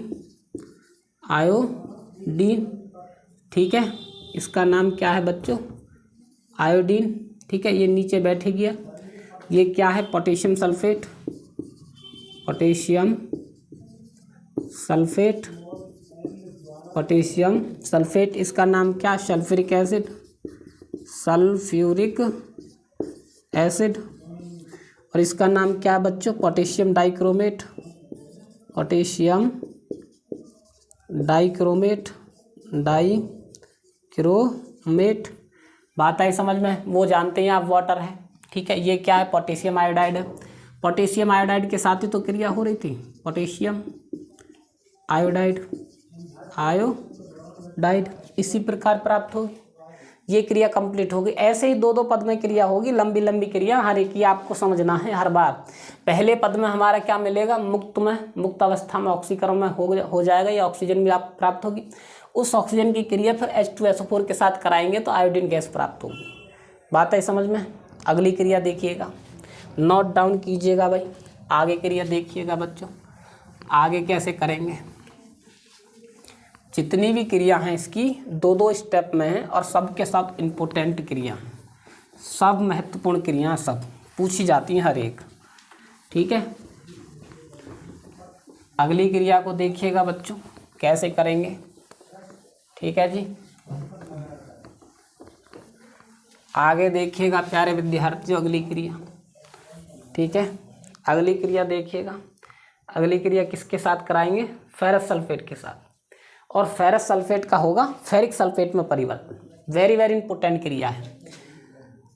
ठीक है, इसका नाम क्या है बच्चों? आयोडीन। ठीक है, ये नीचे बैठे गया। ये क्या है? पोटेशियम सल्फेट पोटेशियम सल्फेट, इसका नाम क्या, सल्फ्यूरिक एसिड, सल्फ्यूरिक एसिड। और इसका नाम क्या है बच्चों, potassium dichromate, potassium dichromate, dichromate. बात आई समझ में, वो जानते हैं आप, वाटर है, ठीक है। ये क्या है, पोटेशियम आयोडाइड है। पोटेशियम आयोडाइड के साथ ही तो क्रिया हो रही थी, पोटेशियम आयोडाइड, आयोडाइड इसी प्रकार प्राप्त होगी। ये क्रिया कंप्लीट होगी। ऐसे ही दो दो पद में क्रिया होगी, लंबी लंबी क्रिया, हर एक की आपको समझना है हर बार। पहले पद में हमारा क्या मिलेगा, मुक्त में, मुक्त अवस्था में ऑक्सीकरण में हो जाएगा, या ऑक्सीजन भी आप प्राप्त होगी। उस ऑक्सीजन की क्रिया फिर H2SO4 के साथ कराएंगे तो आयोडीन गैस प्राप्त होगी। बात है समझ में। अगली क्रिया देखिएगा, नोट डाउन कीजिएगा भाई। आगे क्रिया देखिएगा बच्चों, आगे कैसे करेंगे। जितनी भी क्रिया हैं इसकी दो दो स्टेप में है और सबके सब इम्पोर्टेंट क्रिया हैं, सब महत्वपूर्ण क्रियाएं, सब पूछी जाती हैं हर एक, ठीक है। अगली क्रिया को देखिएगा बच्चों कैसे करेंगे, ठीक है जी। आगे देखिएगा प्यारे विद्यार्थियों अगली क्रिया, ठीक है। अगली क्रिया देखिएगा, अगली क्रिया किसके साथ कराएंगे, फेरस सल्फेट के साथ। और फेरस सल्फेट का होगा फेरिक सल्फेट में परिवर्तन, वेरी वेरी इंपॉर्टेंट क्रिया है।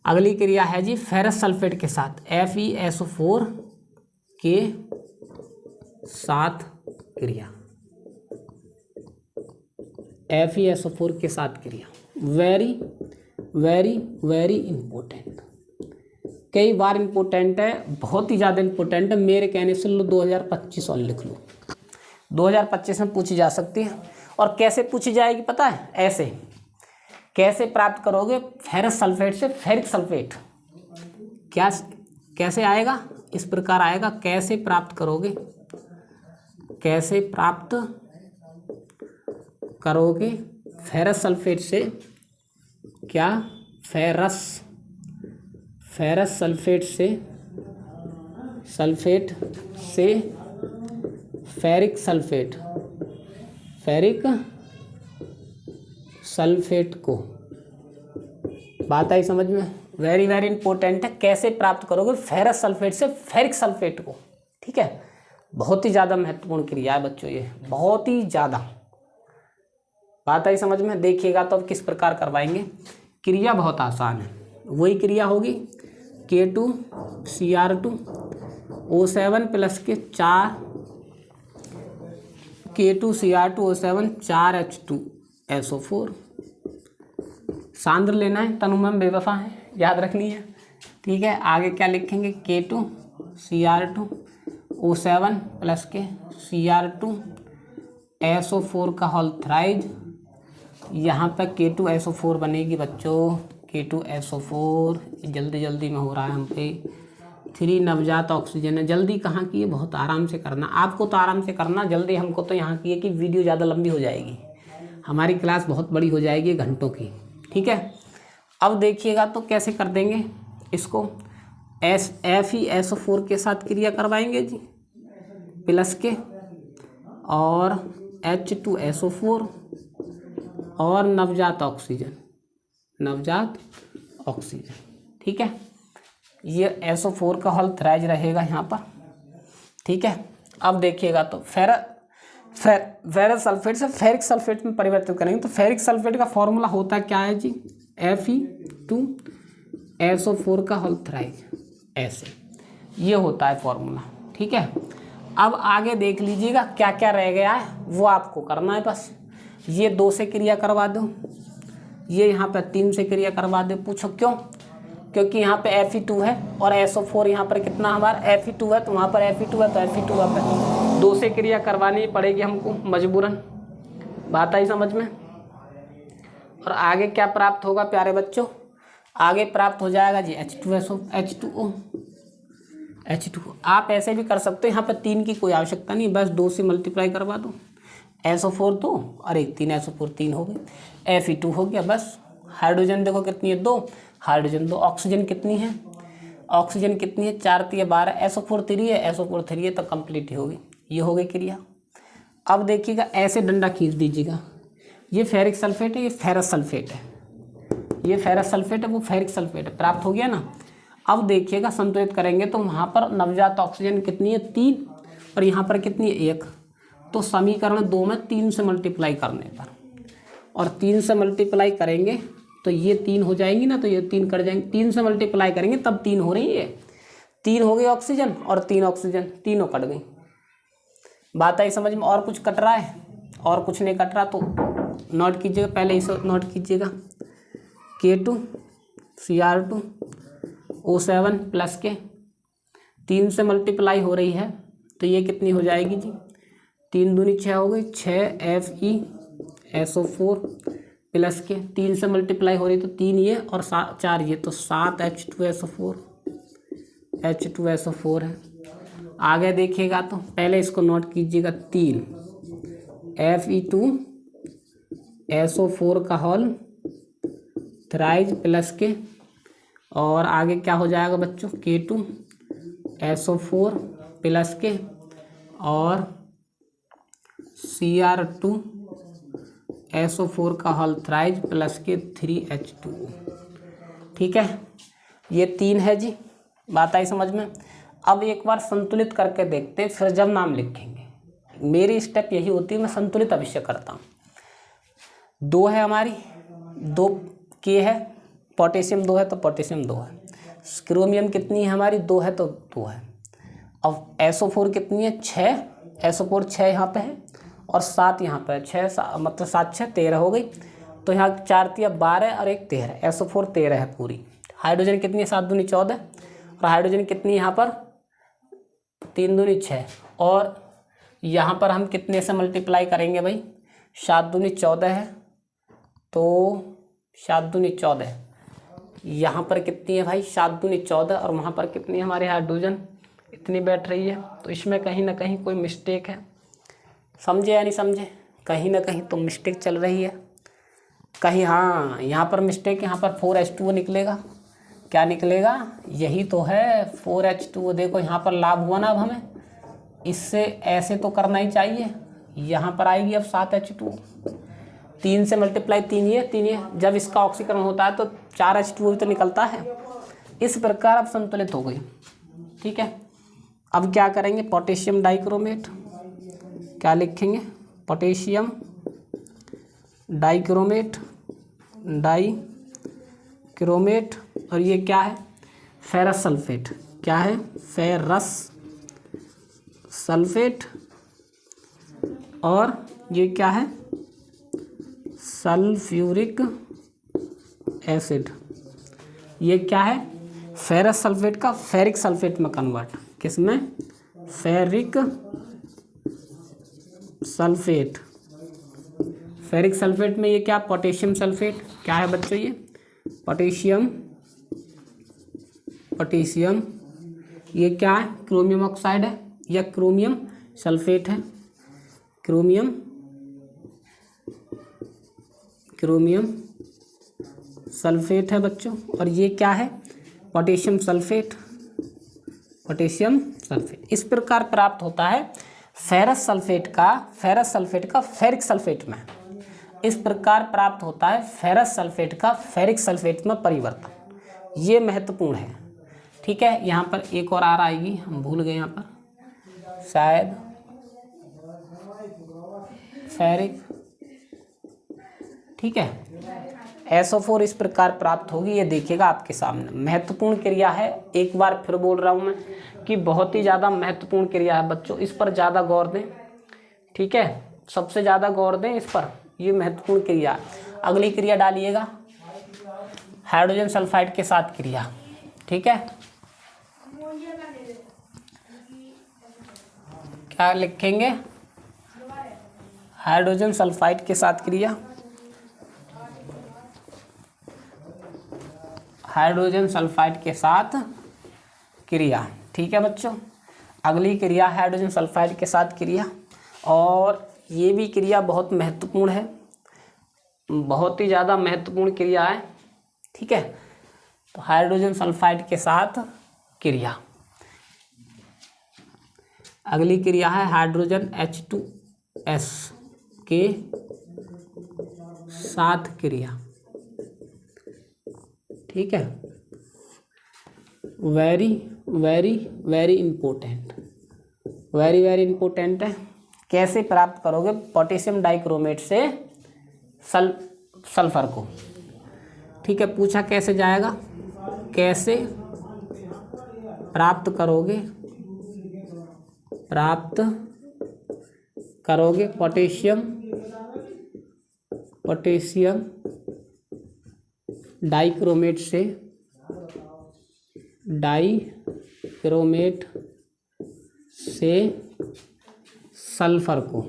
अगली क्रिया है जी फेरस सल्फेट के साथ, FeSO4 के साथ क्रिया, FeSO4 के साथ क्रिया, वेरी वेरी वेरी इंपॉर्टेंट, कई बार इंपॉर्टेंट है, बहुत ही ज़्यादा इंपॉर्टेंट है। मेरे कहने से लो 2025 और लिख लो, 2025 में पूछी जा सकती है। और कैसे पूछी जाएगी पता है, ऐसे कैसे प्राप्त करोगे, फेरस सल्फेट से फेरिक सल्फेट, क्या कैसे आएगा, इस प्रकार आएगा। कैसे प्राप्त करोगे, कैसे प्राप्त करोगे फेरस सल्फेट से क्या, फेरस सल्फेट से फेरिक सल्फेट, फेरिक सल्फेट को। बात आई समझ में, वेरी वेरी इंपॉर्टेंट है। कैसे प्राप्त करोगे फेरस सल्फेट से फेरिक सल्फेट को, ठीक है। बहुत ही ज़्यादा महत्वपूर्ण क्रिया है बच्चों ये, बहुत ही ज़्यादा। बात आई समझ में। देखिएगा तो अब किस प्रकार करवाएंगे। क्रिया बहुत आसान है, वही क्रिया होगी K2Cr2O7 प्लस के 4 K2Cr2O7 4H2SO4। सांद्र लेना है, तनुमम बेवफा है, याद रखनी है, ठीक है। आगे क्या लिखेंगे, K2Cr2O7 प्लस के Cr2SO4 का होल थ्राइज। यहाँ पर K2SO4 बनेगी बच्चों, K2SO4 जल्दी जल्दी में हो रहा है हम पे। 3 नवजात ऑक्सीजन है, जल्दी कहाँ की है, बहुत आराम से करना, आपको तो आराम से करना, जल्दी हमको तो यहाँ की है कि वीडियो ज़्यादा लंबी हो जाएगी, हमारी क्लास बहुत बड़ी हो जाएगी, घंटों की, ठीक है। अब देखिएगा तो कैसे कर देंगे इसको, FeSO4 के साथ क्रिया करवाएंगे जी प्लस के, और H2SO4 और नवजात ऑक्सीजन, ठीक है। ये SO4 का होल थ्राइज रहेगा यहाँ पर, ठीक है। अब देखिएगा तो फेरस सल्फेट से फेरिक सल्फेट में परिवर्तित करेंगे तो फेरिक सल्फेट का फॉर्मूला होता है क्या है जी, Fe2SO4 का होल थ्राइज, ऐसे ये होता है फॉर्मूला, ठीक है। अब आगे देख लीजिएगा क्या क्या रह गया है, वो आपको करना है बस। ये 2 से क्रिया करवा दो, ये यहाँ पे 3 से क्रिया करवा दो। पूछो क्यों, क्योंकि यहाँ पे Fe2 है और SO4 यहाँ पर कितना हमारा Fe2 है, तो वहाँ पर Fe2 है तो Fe2 वहाँ पर 2 से क्रिया करवानी पड़ेगी हमको मजबूरन। बात आई समझ में। और आगे क्या प्राप्त होगा प्यारे बच्चों, आगे प्राप्त हो जाएगा जी H2O। आप ऐसे भी कर सकते हो, यहाँ पर 3 की कोई आवश्यकता नहीं, बस 2 से मल्टीप्लाई करवा दो। SO4 2 और 1 3, SO4 3 हो गई, Fe2 हो गया बस। हाइड्रोजन देखो कितनी है, 2 हाइड्रोजन 2, ऑक्सीजन कितनी है, ऑक्सीजन कितनी है 4 3 12, SO4 3 है, SO4 3 है, तो कंप्लीट ही होगी। ये हो गई क्रिया। अब देखिएगा ऐसे डंडा खींच दीजिएगा, ये फेरिक सल्फेट है, ये फेरस सल्फेट है, ये फेरस सल्फेट है, वो फेरिक सल्फेट है, प्राप्त हो गया ना। अब देखिएगा संतुलित करेंगे तो वहाँ पर नवजात ऑक्सीजन कितनी है 3 और यहाँ पर कितनी है 1। तो समीकरण 2 में 3 से मल्टीप्लाई करने पर और 3 से मल्टीप्लाई करेंगे तो ये 3 हो जाएंगी ना, तो ये 3 कट जाएंगे, 3 से मल्टीप्लाई करेंगे तब 3 हो रही है, 3 हो गई ऑक्सीजन और 3 ऑक्सीजन, तीनों कट गई। बात आई समझ में? और कुछ कट रहा है? और कुछ नहीं कट रहा तो नोट कीजिएगा, पहले इसे नोट कीजिएगा, K2 Cr2 O7 प्लस के 3 से मल्टीप्लाई हो रही है तो ये कितनी हो जाएगी जी, 3 दूनी 6 हो गई, 6 FeSO4 प्लस के 3 से मल्टीप्लाई हो रही तो 3 ये और 4 ये, तो 7 H2SO4 है। आगे देखिएगा तो पहले इसको नोट कीजिएगा, 3 Fe2SO4 का होल थ्राइज प्लस के, और आगे क्या हो जाएगा बच्चों, K2SO4 प्लस के और Cr2SO4 का होल थ्राइज प्लस के 3H2O। ठीक है, ये 3 है जी। बात आई समझ में? अब एक बार संतुलित करके देखते, फिर जब नाम लिखेंगे। मेरी स्टेप यही होती है, मैं संतुलित अवश्य करता हूँ। 2 है हमारी, 2 K है, पोटेशियम 2 है तो पोटेशियम 2 है, क्रोमियम कितनी है हमारी 2 है तो 2 है। अब SO4 कितनी है 6, SO4 6 यहाँ पे है और 7 यहाँ पे है, 6 मतलब 7 6 13 हो गई, तो यहाँ 4 3 12 और 1 13, SO4 13 है पूरी। हाइड्रोजन कितनी है 7 दूनी 14 और हाइड्रोजन कितनी यहाँ पर 3 दूनी 6, और यहाँ पर हम कितने से मल्टीप्लाई करेंगे भाई, 7 दूनी 14 है तो 7 दूनी 14, यहाँ पर कितनी है भाई 7 दूनी 14 और वहाँ पर कितनी है हमारे हाइड्रोजन इतनी बैठ रही है, तो इसमें कहीं ना कहीं कोई मिस्टेक है। समझे या नहीं समझे? कहीं ना कहीं तो मिस्टेक चल रही है कहीं। हाँ, यहाँ पर मिस्टेक, यहाँ पर 4H2O निकलेगा। क्या निकलेगा? यही तो है 4H2O। देखो यहाँ पर लाभ हुआ ना, अब हमें इससे ऐसे तो करना ही चाहिए। यहाँ पर आएगी अब 7H2O, 3 से मल्टीप्लाई 3 ये, जब इसका ऑक्सीकरण होता है तो 4H2O तो निकलता है। इस प्रकार अब संतुलित हो गई। ठीक है, अब क्या करेंगे, पोटेशियम डाइक्रोमेट, क्या लिखेंगे, पोटेशियम डाइक्रोमेट, और ये क्या है, फेरस सल्फेट। क्या है? Ferrous sulphate. और ये क्या है, सल्फ्यूरिक एसिड। ये क्या है, फेरस सल्फेट का फेरिक सल्फेट में कन्वर्ट। किसमें? Ferric sulphate. फेरिक सल्फेट में ये क्या, पोटेशियम सल्फेट। क्या है बच्चों ये, पोटेशियम। ये क्या है, क्रोमियम ऑक्साइड है या क्रोमियम सल्फेट है, क्रोमियम सल्फेट है बच्चों। और ये क्या है, पोटेशियम सल्फेट। इस प्रकार प्राप्त होता है फेरस सल्फेट का फेरिक सल्फेट में। इस प्रकार प्राप्त होता है फेरस सल्फेट का फेरिक सल्फेट में परिवर्तन। ये महत्वपूर्ण है। ठीक है, यहाँ पर एक और आर आएगी, हम भूल गए यहाँ पर शायद, फेरिक। ठीक है, SO4 इस प्रकार प्राप्त होगी। ये देखिएगा आपके सामने, महत्वपूर्ण क्रिया है। एक बार फिर बोल रहा हूँ मैं कि बहुत ही ज़्यादा महत्वपूर्ण क्रिया है बच्चों, इस पर ज़्यादा गौर दें। ठीक है, सबसे ज़्यादा गौर दें इस पर, ये महत्वपूर्ण क्रिया। अगली क्रिया डालिएगा, हाइड्रोजन सल्फाइड के साथ क्रिया। ठीक है, क्या लिखेंगे, हाइड्रोजन सल्फाइड के साथ क्रिया, हाइड्रोजन सल्फाइड के साथ क्रिया। ठीक है बच्चों, अगली क्रिया हाइड्रोजन सल्फाइड के साथ क्रिया, और ये भी क्रिया बहुत महत्वपूर्ण है, बहुत ही ज़्यादा महत्वपूर्ण क्रिया है। ठीक है, तो हाइड्रोजन सल्फाइड के साथ क्रिया। अगली क्रिया है हाइड्रोजन H2S के साथ क्रिया। ठीक है, very very very important, very very important है। कैसे प्राप्त करोगे पोटेशियम डाइक्रोमेट से सल्फर को? ठीक है, पूछा कैसे जाएगा, कैसे प्राप्त करोगे पोटेशियम डाइक्रोमेट से सल्फर को।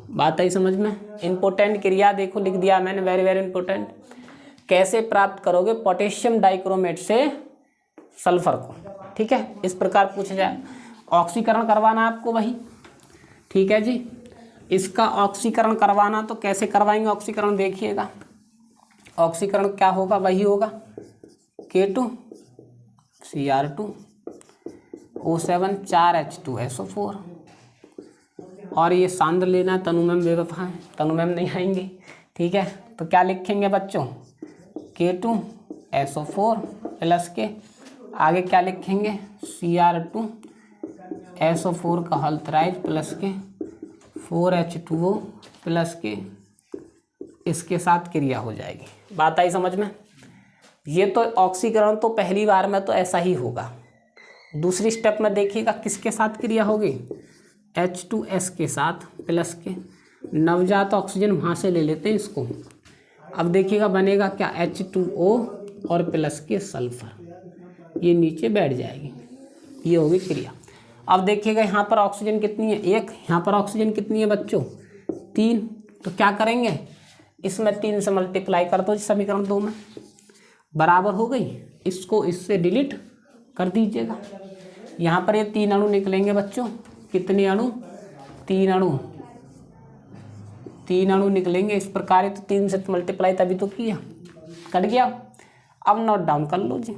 बात आई समझ में? इंपॉर्टेंट क्रिया देखो लिख दिया मैंने, वेरी वेरी इंपॉर्टेंट। कैसे प्राप्त करोगे पोटेशियम डाइक्रोमेट से सल्फर को? ठीक है, इस प्रकार पूछा जाए। ऑक्सीकरण करवाना आपको वही, ठीक है जी। इसका ऑक्सीकरण करवाना तो कैसे करवाएंगे ऑक्सीकरण, देखिएगा। ऑक्सीकरण क्या होगा, वही होगा K2 Cr2 O7 4H2SO4। और ये सांद्र लेना, तनुमेम बेवफा है, तनुमेम नहीं आएंगे। ठीक है, तो क्या लिखेंगे बच्चों, K2 SO4 प्लस के आगे क्या लिखेंगे, Cr2 SO4 का हल्थराइज प्लस के 4H2O प्लस के, इसके साथ क्रिया हो जाएगी। बात आई समझ में? ये तो ऑक्सीकरण तो पहली बार में तो ऐसा ही होगा। दूसरी स्टेप में देखिएगा किसके साथ क्रिया होगी, H2S के साथ प्लस के, नवजात ऑक्सीजन वहाँ से ले लेते हैं इसको। अब देखिएगा बनेगा क्या, H2O और प्लस के सल्फर, ये नीचे बैठ जाएगी, ये होगी क्रिया। अब देखिएगा यहाँ पर ऑक्सीजन कितनी है, 1, यहाँ पर ऑक्सीजन कितनी है बच्चों, 3। तो क्या करेंगे, इसमें 3 से मल्टीप्लाई कर दो समीकरण 2 में, बराबर हो गई। इसको इससे डिलीट कर दीजिएगा। यहाँ पर ये 3 अणु निकलेंगे बच्चों, कितने अणु, 3 अणु, 3 अणु निकलेंगे इस प्रकार। तो 3 से मल्टीप्लाई तभी तो किया, कट गया। अब नोट डाउन कर लो जी,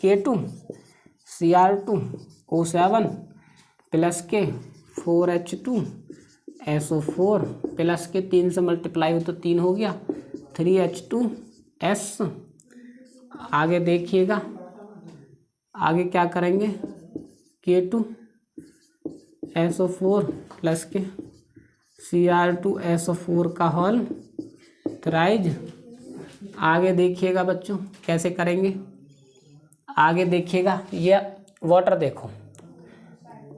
K2 Cr2 O7 प्लस के 4H2SO4 प्लस के 3 से मल्टीप्लाई हो तो 3 हो गया, 3H2S। आगे देखिएगा, आगे क्या करेंगे, K2 SO4 प्लस के Cr2SO4 का होल थ्राइज। आगे देखिएगा बच्चों कैसे करेंगे, आगे देखिएगा, ये वाटर देखो,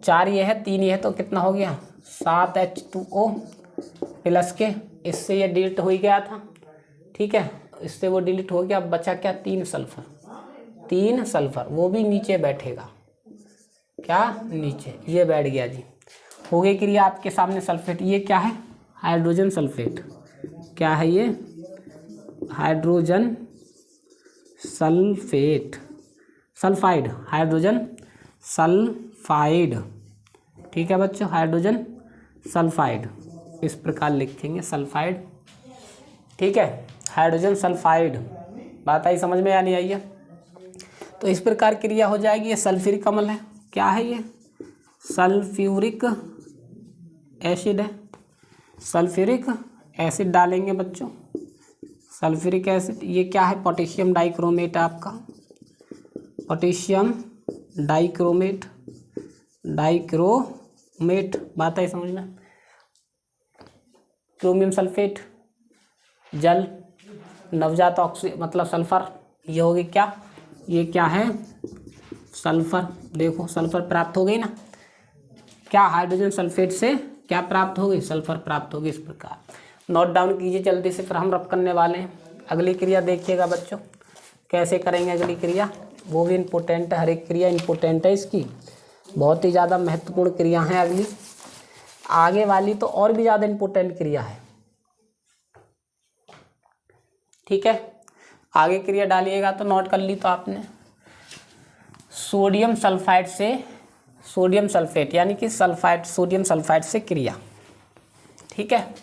4 ये है, 3 ये है, तो कितना हो गया, 7H2O प्लस के, इससे ये डिलीट हो ही गया था। ठीक है, इससे वो डिलीट हो गया। अब बचा क्या, 3 सल्फर, 3 सल्फर, वो भी नीचे बैठेगा, क्या नीचे, ये बैठ गया जी। हो गई क्रिया आपके सामने सल्फेट। ये क्या है, हाइड्रोजन सल्फेट। क्या है ये, hydrogen sulphate, sulphide, hydrogen sulphide. ठीक है बच्चों, हाइड्रोजन सल्फाइड, इस प्रकार लिखेंगे सल्फाइड। ठीक है, हाइड्रोजन सल्फाइड। बात आई समझ में या नहीं आई है? तो इस प्रकार क्रिया हो जाएगी। ये सल्फ्यूरिक अम्ल है, क्या है ये, सल्फ्यूरिक एसिड है। सल्फ्यूरिक एसिड डालेंगे बच्चों, सल्फ्यूरिक एसिड। ये क्या है, पोटेशियम डाइक्रोमेट आपका, पोटेशियम डाइक्रोमेट, डाइक्रोमेट। बात है समझ में? क्रोमियम सल्फेट, जल, नवजात ऑक्सीजन मतलब सल्फर, ये होगी क्या, ये क्या है, सल्फर। देखो सल्फर प्राप्त हो गई ना, क्या हाइड्रोजन सल्फेट से क्या प्राप्त होगी, सल्फर प्राप्त होगी। इस प्रकार नोट डाउन कीजिए जल्दी से, फिर हम रब करने वाले हैं। अगली क्रिया देखिएगा बच्चों कैसे करेंगे अगली क्रिया, वो भी इम्पोर्टेंट है, हर एक क्रिया इम्पोर्टेंट है इसकी, बहुत ही ज़्यादा महत्वपूर्ण क्रिया है अगली। आगे वाली तो और भी ज़्यादा इम्पोर्टेंट क्रिया है। ठीक है, आगे क्रिया डालिएगा तो नोट कर ली तो आपने, सोडियम सल्फाइड से सोडियम सल्फेट यानी कि सल्फाइड, सोडियम सल्फाइड से क्रिया। ठीक है,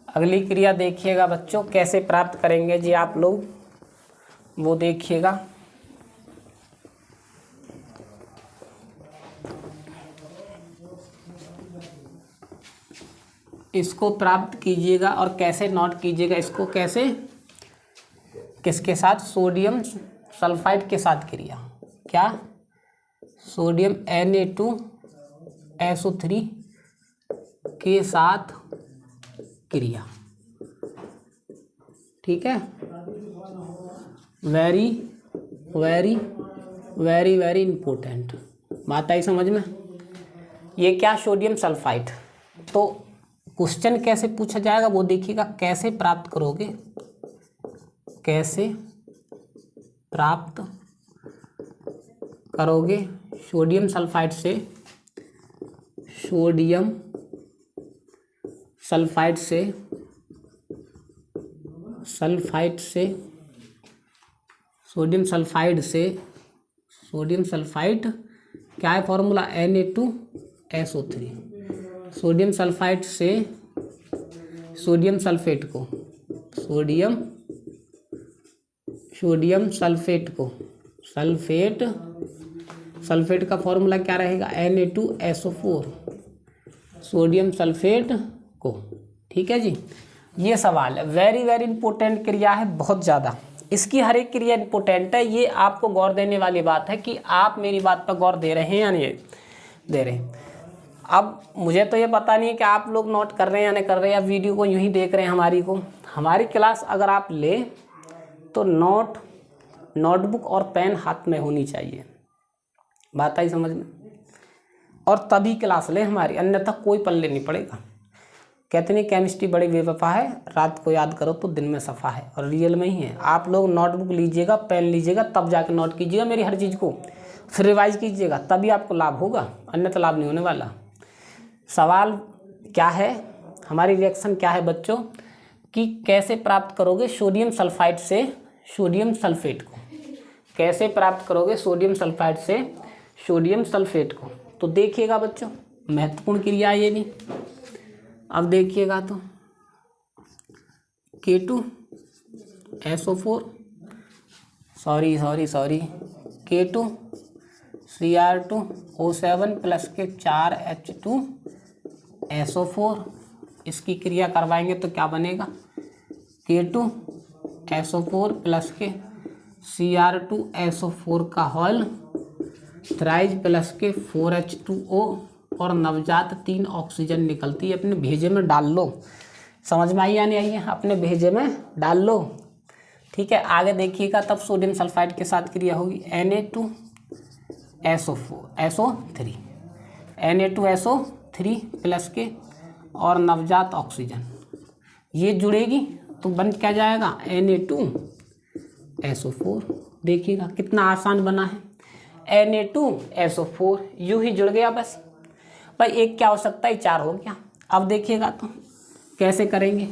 अगली क्रिया देखिएगा बच्चों कैसे प्राप्त करेंगे जी आप लोग, वो देखिएगा। इसको प्राप्त कीजिएगा और कैसे नोट कीजिएगा इसको, कैसे, किसके साथ, सोडियम सल्फाइड के साथ क्रिया, क्या, सोडियम Na2SO3 के साथ क्रिया, ठीक है। Very very very very important बात आई समझ में। ये क्या, सोडियम सल्फाइड। तो क्वेश्चन कैसे पूछा जाएगा वो देखिएगा, कैसे प्राप्त करोगे, कैसे प्राप्त करोगे सोडियम सल्फाइड से, सोडियम सल्फाइड से, सल्फाइड से, सोडियम सल्फाइड से, सोडियम सल्फाइड क्या है फॉर्मूला, Na2SO3, सोडियम सल्फाइड से सोडियम सल्फेट को, सोडियम सल्फेट को, सल्फेट का फॉर्मूला क्या रहेगा, Na2SO4, सोडियम सल्फेट को, ठीक है जी। ये सवाल है, वेरी वेरी इंपॉर्टेंट क्रिया है, बहुत ज़्यादा। इसकी हर एक क्रिया इंपॉर्टेंट है। ये आपको गौर देने वाली बात है कि आप मेरी बात पर गौर दे रहे हैं या नहीं दे रहे हैं। अब मुझे तो ये पता नहीं है कि आप लोग नोट कर रहे हैं या नहीं कर रहे हैं, या वीडियो को यूं ही देख रहे हैं हमारी क्लास अगर आप ले तो नोटबुक और पेन हाथ में होनी चाहिए, बात आई समझ में, और तभी क्लास लें हमारी, अन्यथा कोई पल्ले नहीं पड़ेगा। कहते नहीं केमिस्ट्री बड़ी बेवफा है, रात को याद करो तो दिन में सफ़ा है, और रियल में ही है। आप लोग नोटबुक लीजिएगा, पेन लीजिएगा, तब जाके नोट कीजिएगा मेरी हर चीज़ को, फिर रिवाइज कीजिएगा, तभी आपको लाभ होगा, अन्यथा लाभ नहीं होने वाला। सवाल क्या है, हमारी रिएक्शन क्या है बच्चों, कि कैसे प्राप्त करोगे सोडियम सल्फाइड से सोडियम सल्फेट को, कैसे प्राप्त करोगे सोडियम सल्फाइड से सोडियम सल्फेट को। तो देखिएगा बच्चों, महत्वपूर्ण क्रिया है ये भी। अब देखिएगा तो K2SO4 K2Cr2O7 प्लस के 4H2SO4, इसकी क्रिया करवाएंगे तो क्या बनेगा, K2SO4 प्लस के Cr2SO4 का होल थ्राइज प्लस के 4H2O, और नवजात 3 ऑक्सीजन निकलती है। अपने भेजे में डाल लो, समझ में आई या नहीं आई है, अपने भेजे में डाल लो, ठीक है। आगे देखिएगा, तब सोडियम सल्फाइड के साथ क्रिया होगी Na2SO3 प्लस के और नवजात ऑक्सीजन, ये जुड़ेगी तो बन क्या जाएगा, Na2SO4। देखिएगा कितना आसान बना है, Na2SO4 यूँ ही जुड़ गया बस भाई, एक क्या हो सकता है, 4 हो गया। अब देखिएगा तो कैसे करेंगे,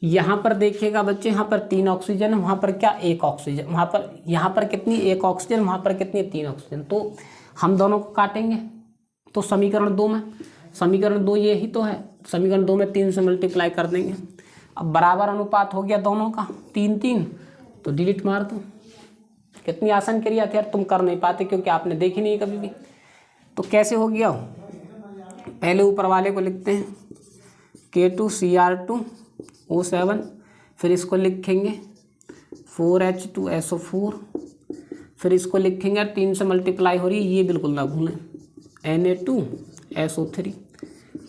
यहाँ पर देखिएगा बच्चे, यहाँ पर 3 ऑक्सीजन, वहाँ पर क्या 1 ऑक्सीजन, वहाँ पर, यहाँ पर कितनी 1 ऑक्सीजन, वहाँ पर कितनी 3 ऑक्सीजन, तो हम दोनों को काटेंगे तो समीकरण 2 में, समीकरण 2 ये ही तो है, समीकरण 2 में 3 से मल्टीप्लाई कर देंगे। अब बराबर अनुपात हो गया दोनों का, 3 तो डिलीट मार दो। कितनी आसान क्रिया थी यार, तुम कर नहीं पाते क्योंकि आपने देखी नहीं कभी भी। तो कैसे हो गया, पहले ऊपर वाले को लिखते हैं K2Cr2O7, फिर इसको लिखेंगे 4H2SO4, फिर इसको लिखेंगे 3 से मल्टीप्लाई हो रही है, ये बिल्कुल ना भूलें, Na2SO3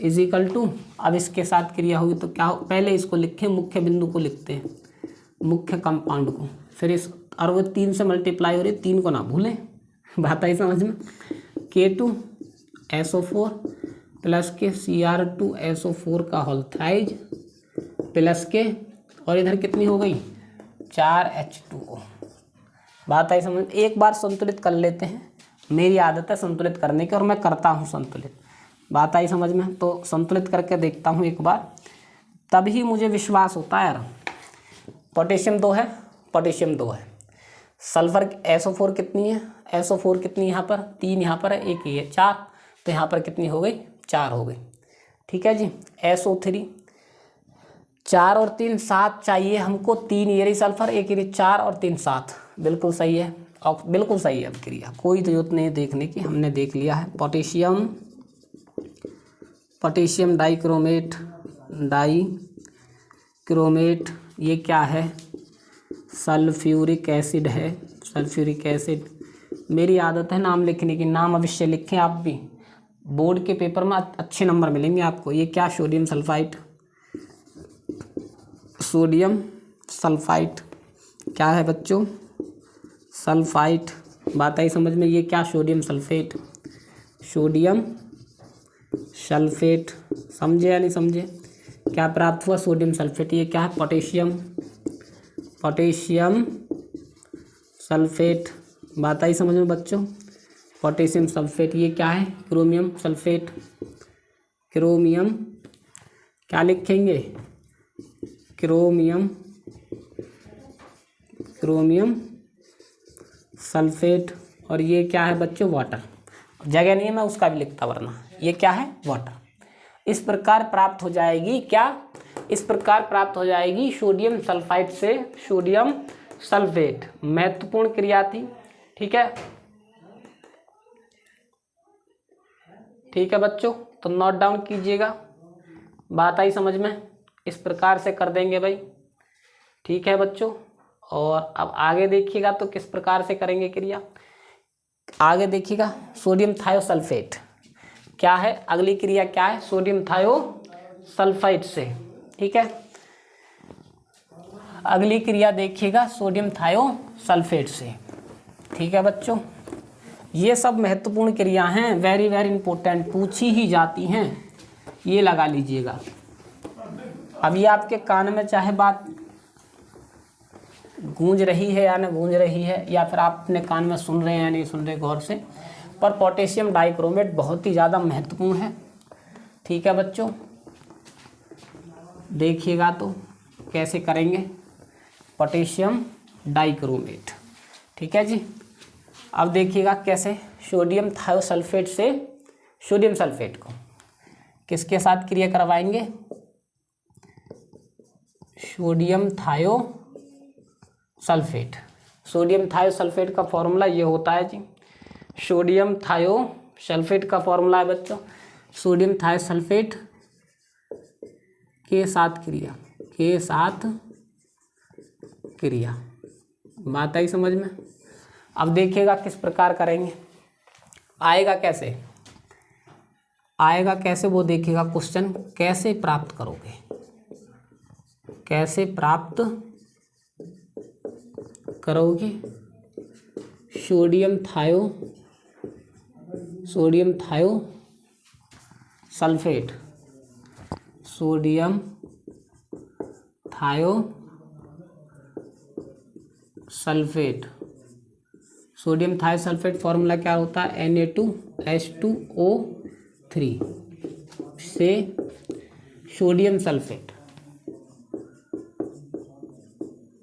इज इक्वल टू, अब इसके साथ क्रिया होगी तो क्या हो, पहले इसको लिखें, मुख्य बिंदु को लिखते हैं, मुख्य कंपाउंड को, फिर इस, और वो 3 से मल्टीप्लाई हो रही है, 3 को ना भूलें, बात आई समझ में। K2SO4 प्लस के Cr2SO4 का होल थ्राइज प्लस के, और इधर कितनी हो गई 4H2O, बात आई समझ। एक बार संतुलित कर लेते हैं, मेरी आदत है संतुलित करने की और मैं करता हूँ संतुलित, बात आई समझ में। तो संतुलित करके देखता हूँ एक बार, तभी मुझे विश्वास होता है यार। पोटेशियम 2 है, पोटेशियम 2 है, सल्फर SO4 कितनी है, SO4 कितनी यहाँ पर 3, यहाँ पर है 1 ही है 4, तो यहाँ पर कितनी हो गई 4 हो गई, ठीक है जी। SO3 4 और 3 7 चाहिए हमको, 3 ये रही सल्फर, 1 ये रही, 4 और 3 7, बिल्कुल सही है, और बिल्कुल सही है। अब क्रिया कोई तो जरूरत नहीं देखने की, हमने देख लिया है। पोटेशियम डाइक्रोमेट डाई क्रोमेट, ये क्या है, सल्फ्यूरिक एसिड है, सल्फ्यूरिक एसिड। मेरी आदत है नाम लिखने की, नाम अवश्य लिखें आप भी, बोर्ड के पेपर में अच्छे नंबर मिलेंगे आपको। ये क्या, सोडियम सल्फाइड, सोडियम सल्फाइड क्या है बच्चों, सल्फाइड। बात आई समझ में। ये क्या, सोडियम सल्फेट, सोडियम सल्फेट। समझे या नहीं समझे, क्या प्राप्त हुआ, सोडियम सल्फेट। ये क्या है, पोटेशियम, पोटेशियम सल्फेट। बात आई समझ में बच्चों, पोटेशियम सल्फेट। ये क्या है, क्रोमियम सल्फेट, क्रोमियम क्या लिखेंगे, क्रोमियम, क्रोमियम सल्फेट। और ये क्या है बच्चों, वाटर। जगह नहीं है मैं उसका भी लिखता, वरना ये क्या है, वाटर। इस प्रकार प्राप्त हो जाएगी क्या, इस प्रकार प्राप्त हो जाएगी सोडियम सल्फाइड से सोडियम सल्फेट। महत्वपूर्ण क्रिया थी, ठीक है, ठीक है बच्चों। तो नोट डाउन कीजिएगा, बात आई समझ में। इस प्रकार से कर देंगे भाई, ठीक है बच्चों। और अब आगे देखिएगा तो किस प्रकार से करेंगे क्रिया, आगे देखिएगा। सोडियम थायोसल्फेट क्या है, अगली क्रिया क्या है, सोडियम थायोसल्फाइड से, ठीक है। अगली क्रिया देखिएगा सोडियम थायोसल्फेट से, ठीक है बच्चों। ये सब महत्वपूर्ण क्रिया हैं, वेरी वेरी इंपॉर्टेंट, पूछी ही जाती हैं, ये लगा लीजिएगा। अब ये आपके कान में चाहे बात गूंज रही है या न गूंज रही है, या फिर आप अपने कान में सुन रहे हैं या नहीं सुन रहे गौर से, पर पोटेशियम डाइक्रोमेट बहुत ही ज़्यादा महत्वपूर्ण है, ठीक है बच्चों। देखिएगा तो कैसे करेंगे, पोटेशियम डाइक्रोमेट, ठीक है जी। अब देखिएगा कैसे, सोडियम थायोसल्फेट से सोडियम सल्फेट को किसके साथ क्रिया करवाएंगे, सोडियम थायोसल्फेट। सोडियम थायोसल्फेट का फॉर्मूला ये होता है जी, सोडियम थायोसल्फेट का फॉर्मूला है बच्चों, सोडियम थायोसल्फेट के साथ क्रिया, के साथ क्रिया। बात आई समझ में। अब देखिएगा किस प्रकार करेंगे, आएगा कैसे, आएगा कैसे वो देखिएगा क्वेश्चन, कैसे प्राप्त करोगे, कैसे प्राप्त करोगे sodium thiosulphate, sodium thiosulphate. Sodium thiosulphate formula क्या होता है, Na2H2O3 से sodium sulphate,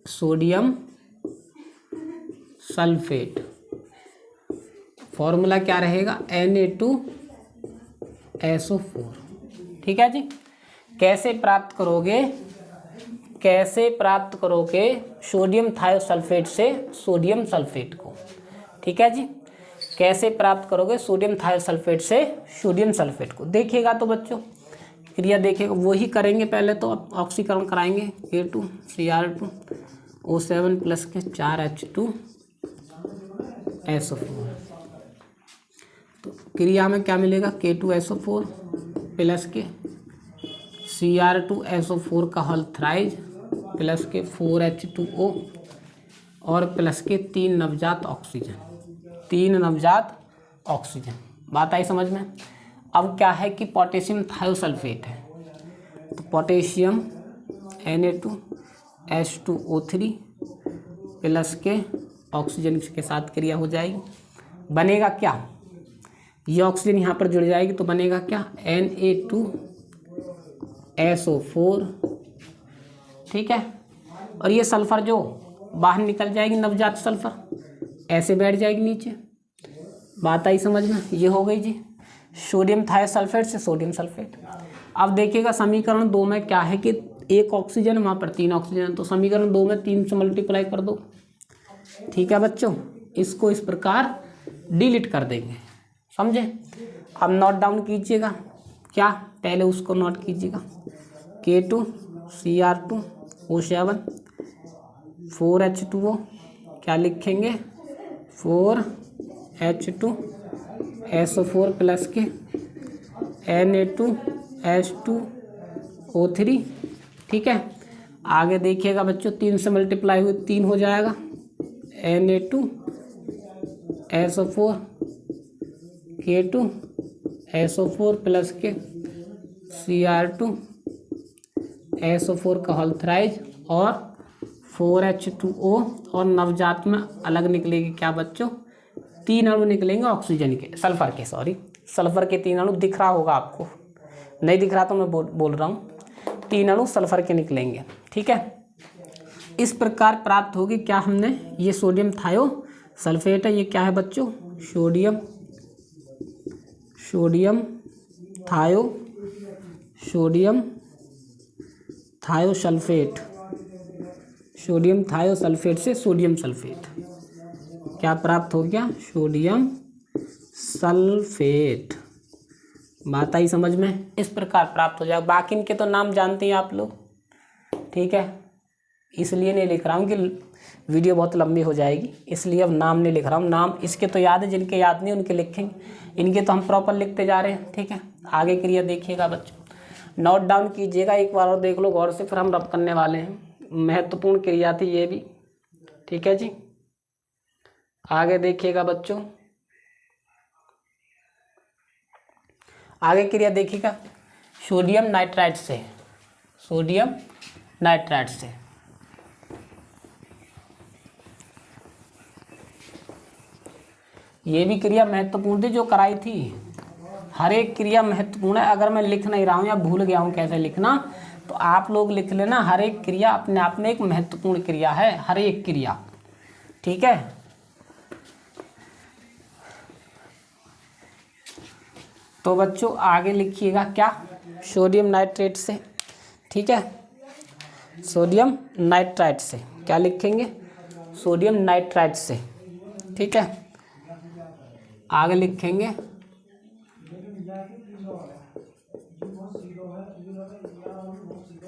sodium sulphate formula क्या रहेगा, Na2SO4, ठीक है जी। कैसे प्राप्त करोगे, कैसे प्राप्त करोगे सोडियम थायोसल्फेट से सोडियम सल्फेट को, ठीक है जी। कैसे प्राप्त करोगे सोडियम थायोसल्फेट से सोडियम सल्फेट को, देखिएगा तो बच्चों क्रिया देखिएगा, वही करेंगे। पहले तो अब ऑक्सीकरण कराएंगे, K2Cr2O7 प्लस के 4H2SO4। तो क्रिया में क्या मिलेगा, K2SO4 प्लस के Cr2SO4 का होल थ्राइज प्लस के 4H2O और प्लस के 3 नवजात ऑक्सीजन, 3 नवजात ऑक्सीजन। बात आई समझ में। अब क्या है कि पोटेशियम थायोसल्फेट है, तो पोटेशियम Na2H2O3 प्लस के ऑक्सीजन के साथ क्रिया हो जाएगी, बनेगा क्या, ये ऑक्सीजन यहाँ पर जुड़ जाएगी तो बनेगा क्या, Na2SO4, ठीक है। और ये सल्फर जो बाहर निकल जाएगी, नवजात सल्फर ऐसे बैठ जाएगी नीचे। बात आई समझ में, ये हो गई जी सोडियम थायोसल्फेट से सोडियम सल्फेट। अब देखिएगा समीकरण 2 में क्या है कि एक ऑक्सीजन वहाँ पर 3 ऑक्सीजन, तो समीकरण 2 में 3 से मल्टीप्लाई कर दो, ठीक है बच्चों। इसको इस प्रकार डिलीट कर देंगे, समझे। अब नोट डाउन कीजिएगा, क्या, पहले उसको नोट कीजिएगा, K2Cr2O7 4H2O, क्या लिखेंगे 4H2SO4 प्लस के Na2H2O3। ठीक है, आगे देखिएगा बच्चों 3 से मल्टीप्लाई हुए 3 हो जाएगा, Na2SO4 K2SO4 प्लस के Cr2SO4 का होल थ्राइज और 4H2O, और नवजात में अलग निकलेगी क्या बच्चों 3 अणु निकलेंगे ऑक्सीजन के, सल्फर के 3 अणु दिख रहा होगा आपको, नहीं दिख रहा तो मैं बोल रहा हूँ, 3 अणु सल्फर के निकलेंगे। ठीक है, इस प्रकार प्राप्त होगी क्या हमने, ये सोडियम थायो सल्फेट है, ये क्या है बच्चों सोडियम थायो सल्फेट से सोडियम सल्फेट क्या प्राप्त हो गया, सोडियम सल्फेट। बात आई समझ में, इस प्रकार प्राप्त हो जाएगा। बाकी इनके तो नाम जानते हैं आप लोग, ठीक है, इसलिए नहीं लिख रहा हूँ कि वीडियो बहुत लंबी हो जाएगी, इसलिए अब नाम नहीं लिख रहा हूँ। नाम इसके तो याद है, जिनके याद नहीं उनके लिखेंगे, इनके तो हम प्रॉपर लिखते जा रहे हैं। ठीक है, आगे क्रिया देखिएगा बच्चों, नोट डाउन कीजिएगा एक बार और देख लो गौर से, फिर हम रब करने वाले हैं। महत्वपूर्ण क्रिया थी ये भी। ठीक है जी, आगे देखिएगा बच्चों, आगे क्रिया देखिएगा सोडियम नाइट्राइट से ये भी क्रिया महत्वपूर्ण थी जो कराई थी। हर एक क्रिया महत्वपूर्ण है। अगर मैं लिख नहीं रहा हूँ या भूल गया हूँ कैसे लिखना, तो आप लोग लिख लेना। हर एक क्रिया अपने आप में एक महत्वपूर्ण क्रिया है, हर एक क्रिया। ठीक है, तो बच्चों आगे लिखिएगा क्या, सोडियम नाइट्रेट से। ठीक है, सोडियम नाइट्राइट से क्या लिखेंगे, सोडियम नाइट्राइट से। ठीक है, आगे लिखेंगे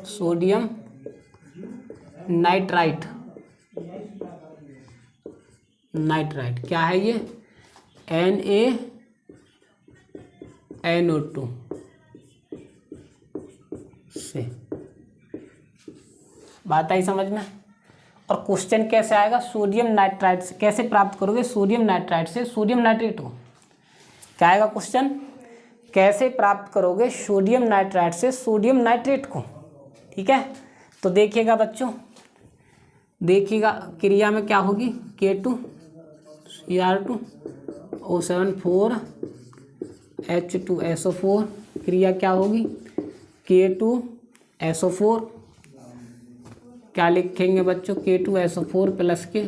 सोडियम नाइट्राइट। क्या है ये, NaNO2 से। बात आई समझ में। और क्वेश्चन कैसे आएगा, सोडियम नाइट्राइट से कैसे प्राप्त करोगे, सोडियम नाइट्राइट से सोडियम नाइट्रेट को। क्या आएगा क्वेश्चन, कैसे प्राप्त करोगे सोडियम नाइट्राइट से सोडियम नाइट्रेट को। ठीक है, तो देखिएगा बच्चों, देखिएगा क्रिया में क्या होगी, K2Cr2O7 4H2SO4, क्रिया क्या होगी, K2SO4 क्या लिखेंगे बच्चों, K2SO4 प्लस के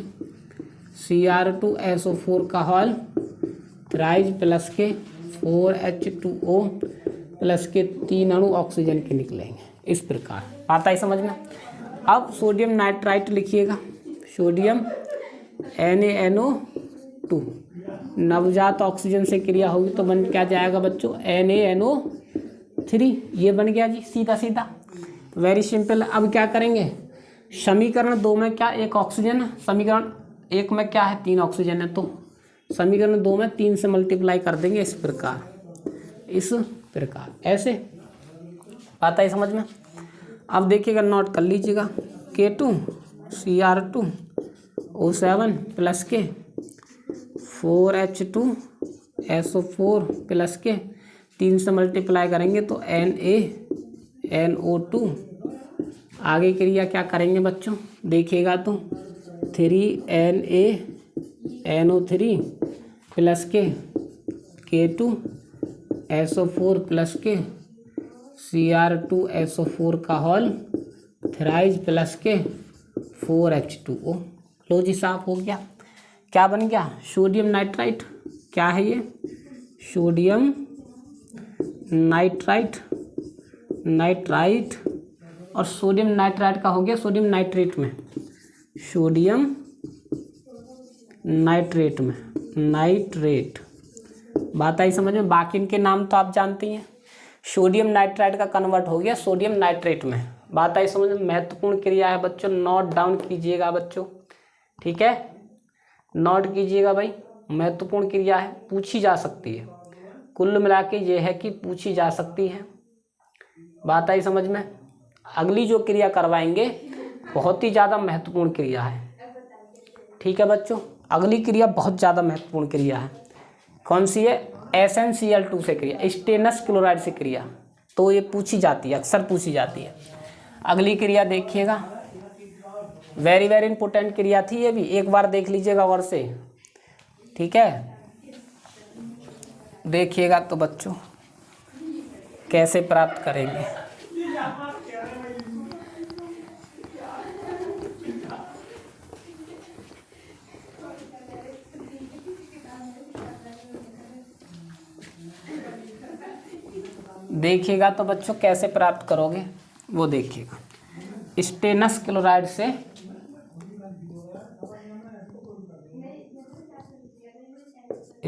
Cr2SO4 का होल थ्राइज प्लस के 4H2O प्लस के 3 अणु ऑक्सीजन के निकलेंगे। इस प्रकार आता है समझ में। अब सोडियम नाइट्राइट लिखिएगा, सोडियम NaNO2, नवजात ऑक्सीजन से क्रिया होगी तो बन क्या जाएगा बच्चों, NaNO3। ये बन गया जी, सीधा सीधा, वेरी सिंपल। अब क्या करेंगे, समीकरण 2 में क्या एक ऑक्सीजन है, समीकरण 1 में क्या है 3 ऑक्सीजन है, तो समीकरण 2 में 3 से मल्टीप्लाई कर देंगे। इस प्रकार ऐसे आता है समझ में। अब देखिएगा, नोट कर लीजिएगा, K2Cr2O7 प्लस के 4H2SO4 प्लस के 3 से मल्टीप्लाई करेंगे तो NaNO2। आगे क्रिया क्या करेंगे बच्चों, देखिएगा तो 3NaNO3 प्लस के K2SO4 प्लस के Cr2SO4 का होल थ्राइज प्लस के 4H2O। लो जी, साफ हो गया। क्या बन गया, सोडियम नाइट्राइट। क्या है ये, सोडियम नाइट्राइट। और सोडियम नाइट्राइट का हो गया सोडियम नाइट्रेट में, नाइट्रेट। बात आई समझ में। बाकी इनके नाम तो आप जानती हैं, सोडियम नाइट्राइड का कन्वर्ट हो गया सोडियम नाइट्रेट में। बात आई समझ में। महत्वपूर्ण क्रिया है बच्चों, नोट डाउन कीजिएगा बच्चों, ठीक है, नोट कीजिएगा भाई, महत्वपूर्ण क्रिया है, पूछी जा सकती है। कुल मिला के ये है कि पूछी जा सकती है। बात आई समझ में। अगली जो क्रिया करवाएंगे बहुत ही ज़्यादा महत्वपूर्ण क्रिया है, ठीक है बच्चों। अगली क्रिया बहुत ज़्यादा महत्वपूर्ण क्रिया है। कौन सी है? SnCl2 से क्रिया, स्टेनस क्लोराइड से क्रिया। तो ये पूछी जाती है, अक्सर पूछी जाती है। अगली क्रिया देखिएगा, वेरी वेरी इंपॉर्टेंट क्रिया थी ये भी, एक बार देख लीजिएगा और से, ठीक है। देखिएगा तो बच्चों कैसे प्राप्त करेंगे। देखिएगा तो बच्चों कैसे प्राप्त करोगे वो देखिएगा। स्टेनस क्लोराइड से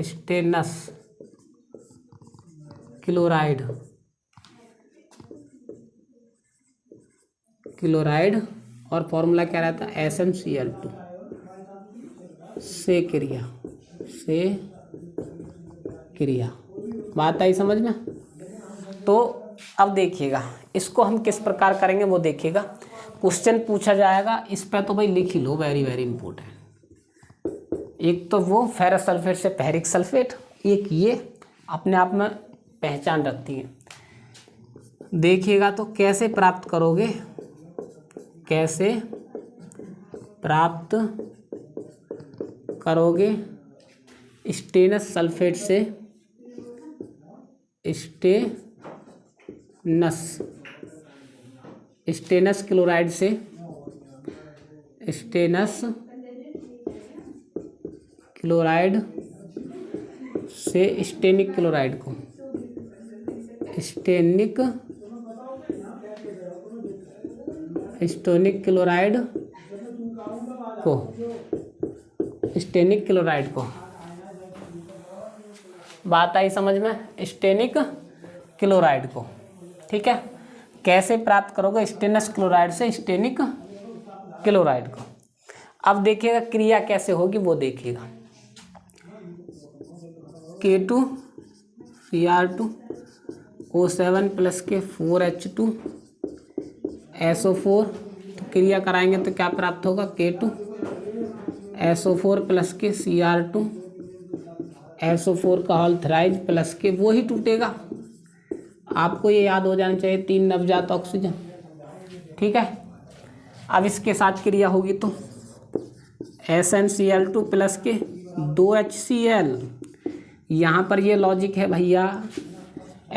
स्टेनस क्लोराइड और फॉर्मूला क्या रहता है? SnCl2 से क्रिया। बात आई समझ में। तो अब देखिएगा इसको हम किस प्रकार करेंगे वो देखिएगा। क्वेश्चन पूछा जाएगा, इस पर तो भाई लिख ही लो, वेरी वेरी इंपॉर्टेंट। एक तो वो फेरस सल्फेट से फेरिक सल्फेट, एक ये अपने आप में पहचान रखती है। देखिएगा तो कैसे प्राप्त करोगे, कैसे प्राप्त करोगे स्टेनस सल्फेट से स्टेनस क्लोराइड से स्टेनिक क्लोराइड को स्टेनिक क्लोराइड को। बात आई समझ में। स्टेनिक क्लोराइड को, ठीक है। कैसे प्राप्त करोगे स्टेनस क्लोराइड से स्टेनिक क्लोराइड को। अब देखिएगा क्रिया कैसे होगी वो देखिएगा। K2Cr2O7 प्लस के 4H2SO4, तो क्रिया कराएंगे तो क्या प्राप्त होगा? K2SO4 प्लस के Cr2SO4 का होल थ्राइज प्लस के, वो ही टूटेगा। आपको ये याद हो जाना चाहिए, 3 नवजात ऑक्सीजन, ठीक है। अब इसके साथ क्रिया होगी तो SnCl2 प्लस के 2HCl, यहाँ पर ये लॉजिक है भैया,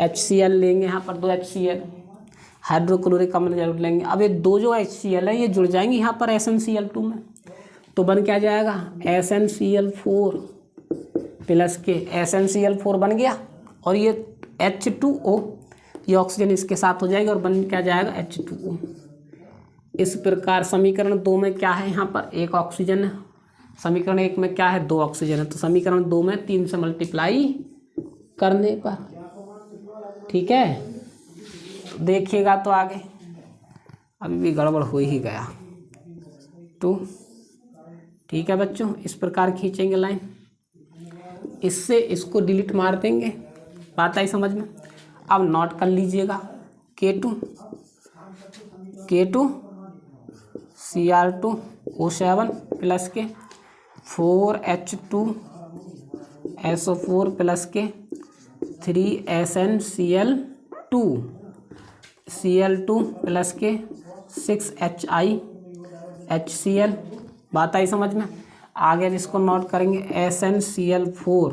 HCl लेंगे, यहाँ पर 2HCl, हाइड्रोक्लोरिक अम्ल जरूर लेंगे। अब ये दो जो HCl है ये जुड़ जाएंगे यहाँ पर SnCl2 में, तो बन क्या जाएगा? SnCl4 प्लस के SnCl4 बन गया, और ये H2O, ये ऑक्सीजन इसके साथ हो जाएगी और बन क्या जाएगा? H2O। इस प्रकार समीकरण 2 में क्या है? यहाँ पर 1 ऑक्सीजन है, समीकरण 1 में क्या है? 2 ऑक्सीजन है, तो समीकरण 2 में 3 से मल्टीप्लाई करने पर, ठीक है। तो देखिएगा तो आगे अभी भी गड़बड़ हो ही गया, तो ठीक है बच्चों, इस प्रकार खींचेंगे लाइन, इससे इसको डिलीट मार देंगे। बात आई समझ में। अब नोट कर लीजिएगा, K2Cr2O7 प्लस के 4H2SO4 प्लस के 3SnCl2 प्लस के 6HiHCl। बात आई समझ में। आगे अब इसको नोट करेंगे SnCl4,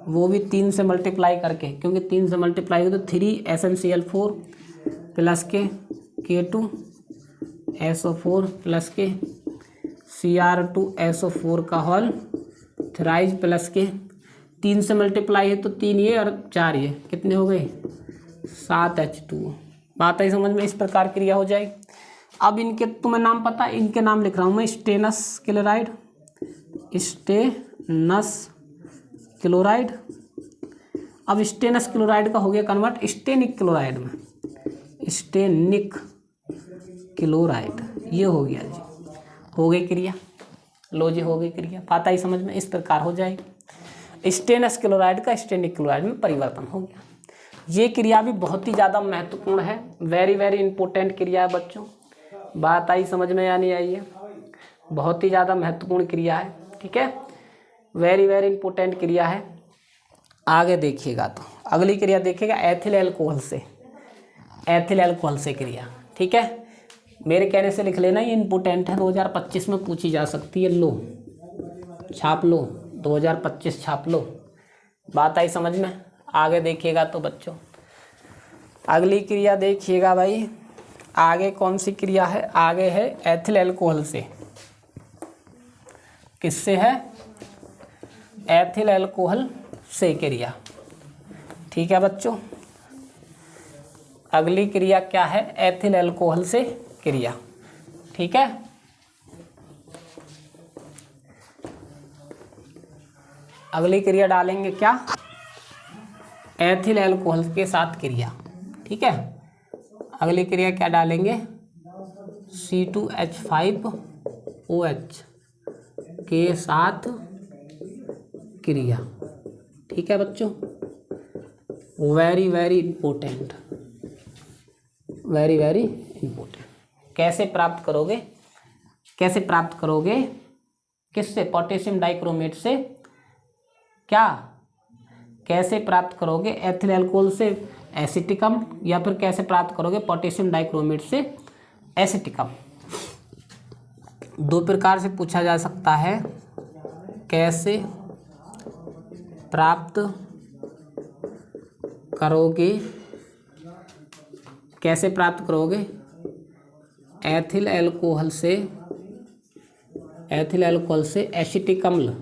वो भी 3 से मल्टीप्लाई करके, क्योंकि 3 से मल्टीप्लाई हो तो 3SnCl4 प्लस के K2SO4 प्लस के Cr2SO4 का होल थ्राइज प्लस के 3 से मल्टीप्लाई है तो 3 ये और 4 ये, कितने हो गए? 7H2। बात आई समझ में। इस प्रकार क्रिया हो जाएगी। अब इनके तुम्हें नाम पता, इनके नाम लिख रहा हूँ मैं, स्टेनस क्लोराइड अब स्टेनस क्लोराइड का हो गया कन्वर्ट स्टेनिक क्लोराइड में, स्टेनिक क्लोराइड, ये हो गया जी, हो गई क्रिया। लो जी हो गई क्रिया, बात आई समझ में, इस प्रकार हो जाएगी। स्टेनस क्लोराइड का स्टेनिक क्लोराइड में परिवर्तन हो गया। ये क्रिया भी बहुत ही ज़्यादा महत्वपूर्ण है, वेरी वेरी इंपॉर्टेंट क्रिया है बच्चों। बात आई समझ में या नहीं आई है? बहुत ही ज़्यादा महत्वपूर्ण क्रिया है, ठीक है, वेरी वेरी इंपॉर्टेंट क्रिया है। आगे देखिएगा तो अगली क्रिया देखिएगा एथिल एल्कोहल से, एथिल एल्कोहल से क्रिया, ठीक है। मेरे कहने से लिख लेना, ये इंपॉर्टेंट है, 2025 में पूछी जा सकती है। लो छाप लो, 2025 छाप लो। बात आई समझ में? आगे देखिएगा तो बच्चों अगली क्रिया देखिएगा भाई, आगे कौन सी क्रिया है? आगे है एथिल एल्कोहल से। किससे है? एथिल एल्कोहल से क्रिया, ठीक है बच्चों। अगली क्रिया क्या है? एथिल एल्कोहल से क्रिया, ठीक है। अगली क्रिया डालेंगे क्या? एथिल एल्कोहल के साथ क्रिया, ठीक है। अगली क्रिया क्या डालेंगे? C2H5OH के साथ क्रिया, ठीक है बच्चों। Very very important, very very important. कैसे प्राप्त करोगे? कैसे प्राप्त करोगे? किससे? पोटेशियम डाइक्रोमेट से। क्या? कैसे प्राप्त करोगे? एथिल अल्कोहल से एसिटिक अम्ल, या फिर कैसे प्राप्त करोगे? पोटेशियम डाइक्रोमेट से एसिटिक अम्ल। दो प्रकार से पूछा जा सकता है, कैसे प्राप्त करोगे? कैसे प्राप्त करोगे एथिल अल्कोहल से, एथिल अल्कोहल से एसिटिक अम्ल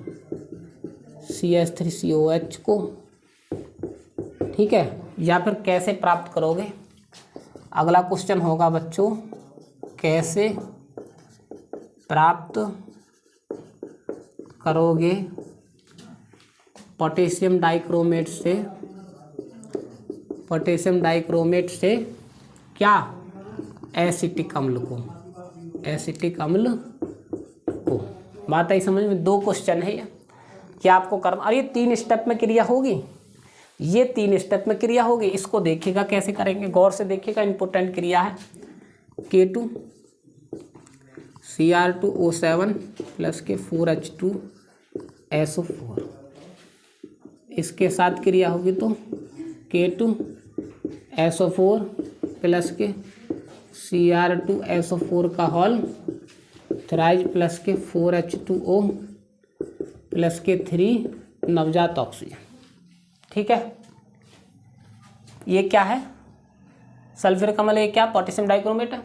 CH3COH को, ठीक है। या फिर कैसे प्राप्त करोगे? अगला क्वेश्चन होगा बच्चों, कैसे प्राप्त करोगे पोटेशियम डाइक्रोमेट से, पोटेशियम डाइक्रोमेट से क्या? एसिटिक अम्ल को, एसिटिक अम्ल को। बात आई समझ में? दो क्वेश्चन है ये, क्या आपको करना, और ये 3 स्टेप में क्रिया होगी, ये 3 स्टेप में क्रिया होगी। इसको देखिएगा कैसे करेंगे, गौर से देखिएगा, इंपॉर्टेंट क्रिया है। K2Cr2O7 प्लस के 4H2SO4, इसके साथ क्रिया होगी तो K2SO4 प्लस के Cr2SO4 का होल थ्राइज प्लस के 4H2O प्लस के 3 नवजात ऑक्सीजन, ठीक है। ये क्या है? सल्फ्यूरिक अम्ल। ये क्या? पोटेशियम डाइक्रोमेट है।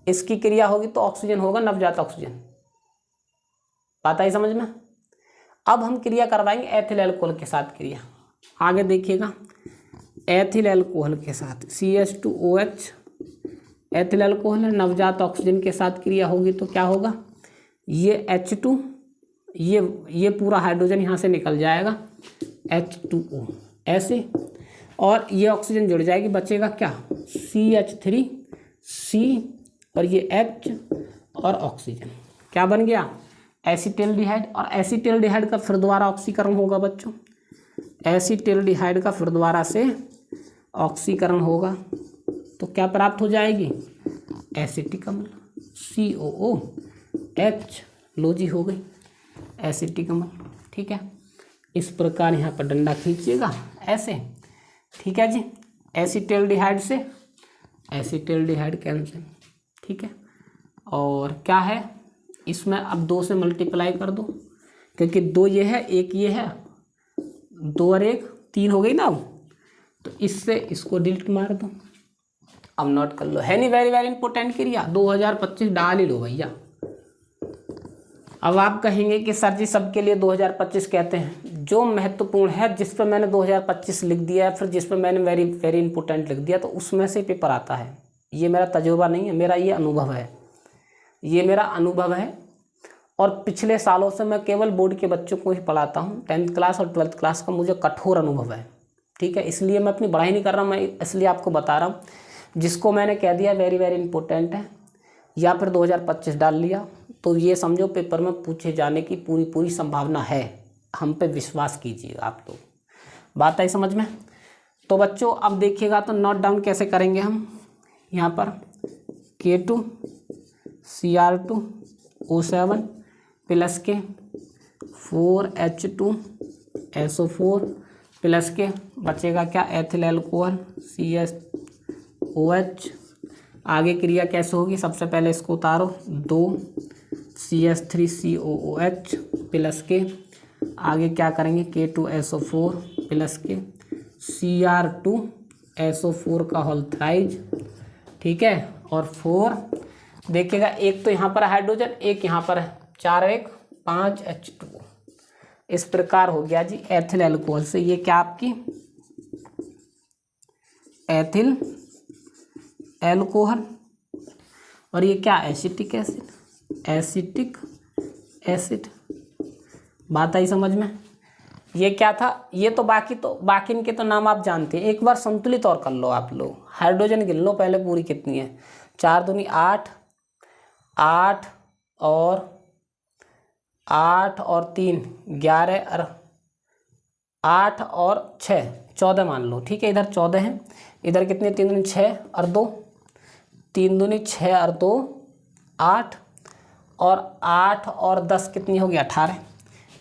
इसकी क्रिया होगी तो ऑक्सीजन होगा, नवजात ऑक्सीजन। बात आई समझ में? अब हम क्रिया करवाएंगे एथिल अल्कोहल के साथ क्रिया। आगे देखिएगा, एथिल अल्कोहल के साथ CH2OH एथिल अल्कोहल है, नवजात ऑक्सीजन के साथ क्रिया होगी तो क्या होगा? ये H2, ये पूरा हाइड्रोजन यहाँ से निकल जाएगा, H2O ऐसे, और ये ऑक्सीजन जुड़ जाएगी, बचेगा क्या? CH3C और ये H और ऑक्सीजन। क्या बन गया? एसिटिल्डिहाइड। और एसिटिल्डिहाइड का फिर दोबारा ऑक्सीकरण होगा बच्चों, एसिटिल्डिहाइड का फिर दोबारा से ऑक्सीकरण होगा तो क्या प्राप्त हो जाएगी? एसिटिक अम्ल, COOH। लो जी हो गई एसिटिक अम्ल, ठीक है। इस प्रकार यहाँ पर डंडा खींचिएगा ऐसे, ठीक है जी। एसिटिल्डिहाइड से एसिटिल्डिहाइड कैंसिल, ठीक है। और क्या है इसमें? अब 2 से मल्टीप्लाई कर दो, क्योंकि 2 ये है, 1 ये है, 2 और 1 3 हो गई ना। अब तो इससे इसको डिलीट मार दो, अब नोट कर लो, है नहीं वेरी वेरी इंपॉर्टेंट क्रिया। 2025 डाल ही लो भैया। अब आप कहेंगे कि सर जी सबके लिए 2025 कहते हैं, जो महत्वपूर्ण है जिस पर मैंने 2025 लिख दिया है, फिर जिस पर मैंने वेरी वेरी इंपॉर्टेंट लिख दिया, तो उसमें से पेपर आता है। ये मेरा तजुर्बा नहीं है, मेरा ये अनुभव है, ये मेरा अनुभव है। और पिछले सालों से मैं केवल बोर्ड के बच्चों को ही पढ़ाता हूँ। 10th क्लास और 12th क्लास का मुझे कठोर अनुभव है। ठीक है, इसलिए मैं अपनी बढ़ाई नहीं कर रहा हूँ, मैं इसलिए आपको बता रहा हूँ। जिसको मैंने कह दिया वेरी वेरी इंपॉर्टेंट है या फिर 2025 डाल लिया तो ये समझो पेपर में पूछे जाने की पूरी संभावना है, हम पे विश्वास कीजिए आप लोग। बात आई समझ में? तो बच्चों अब देखिएगा तो नोट डाउन कैसे करेंगे हम। यहाँ पर K2 Cr2 O7 प्लस के 4H2 SO4 प्लस के बचेगा क्या, एथिल एल्कोहल CSOH। आगे क्रिया कैसे होगी, सबसे पहले इसको उतारो, 2 CH3COOH प्लस के आगे क्या करेंगे, K2SO4 प्लस के Cr2SO4 का होल थ्राइज, ठीक है। और 4 देखिएगा, एक तो यहाँ पर हाइड्रोजन, एक यहाँ पर है, 4 1 5 H2। इस प्रकार हो गया जी एथिल एल्कोहल से ये क्या आपकी एथिल एल्कोहल, और ये क्या एसिटिक एसिड, एसिटिक एसिड। बात आई समझ में? ये क्या था, ये तो बाकी इनके तो नाम आप जानते हैं। एक बार संतुलित और कर लो आप लोग, हाइड्रोजन गिन लो पहले पूरी कितनी है, 4 दूनी 8, 8 और 3 11 और 8 और 6 14 मान लो, ठीक है। इधर 14 है, इधर कितने, 3 दूनी 6 और 2, 3 दूनी 6 और 2 8, और 8 और 10 कितनी होगी, 18।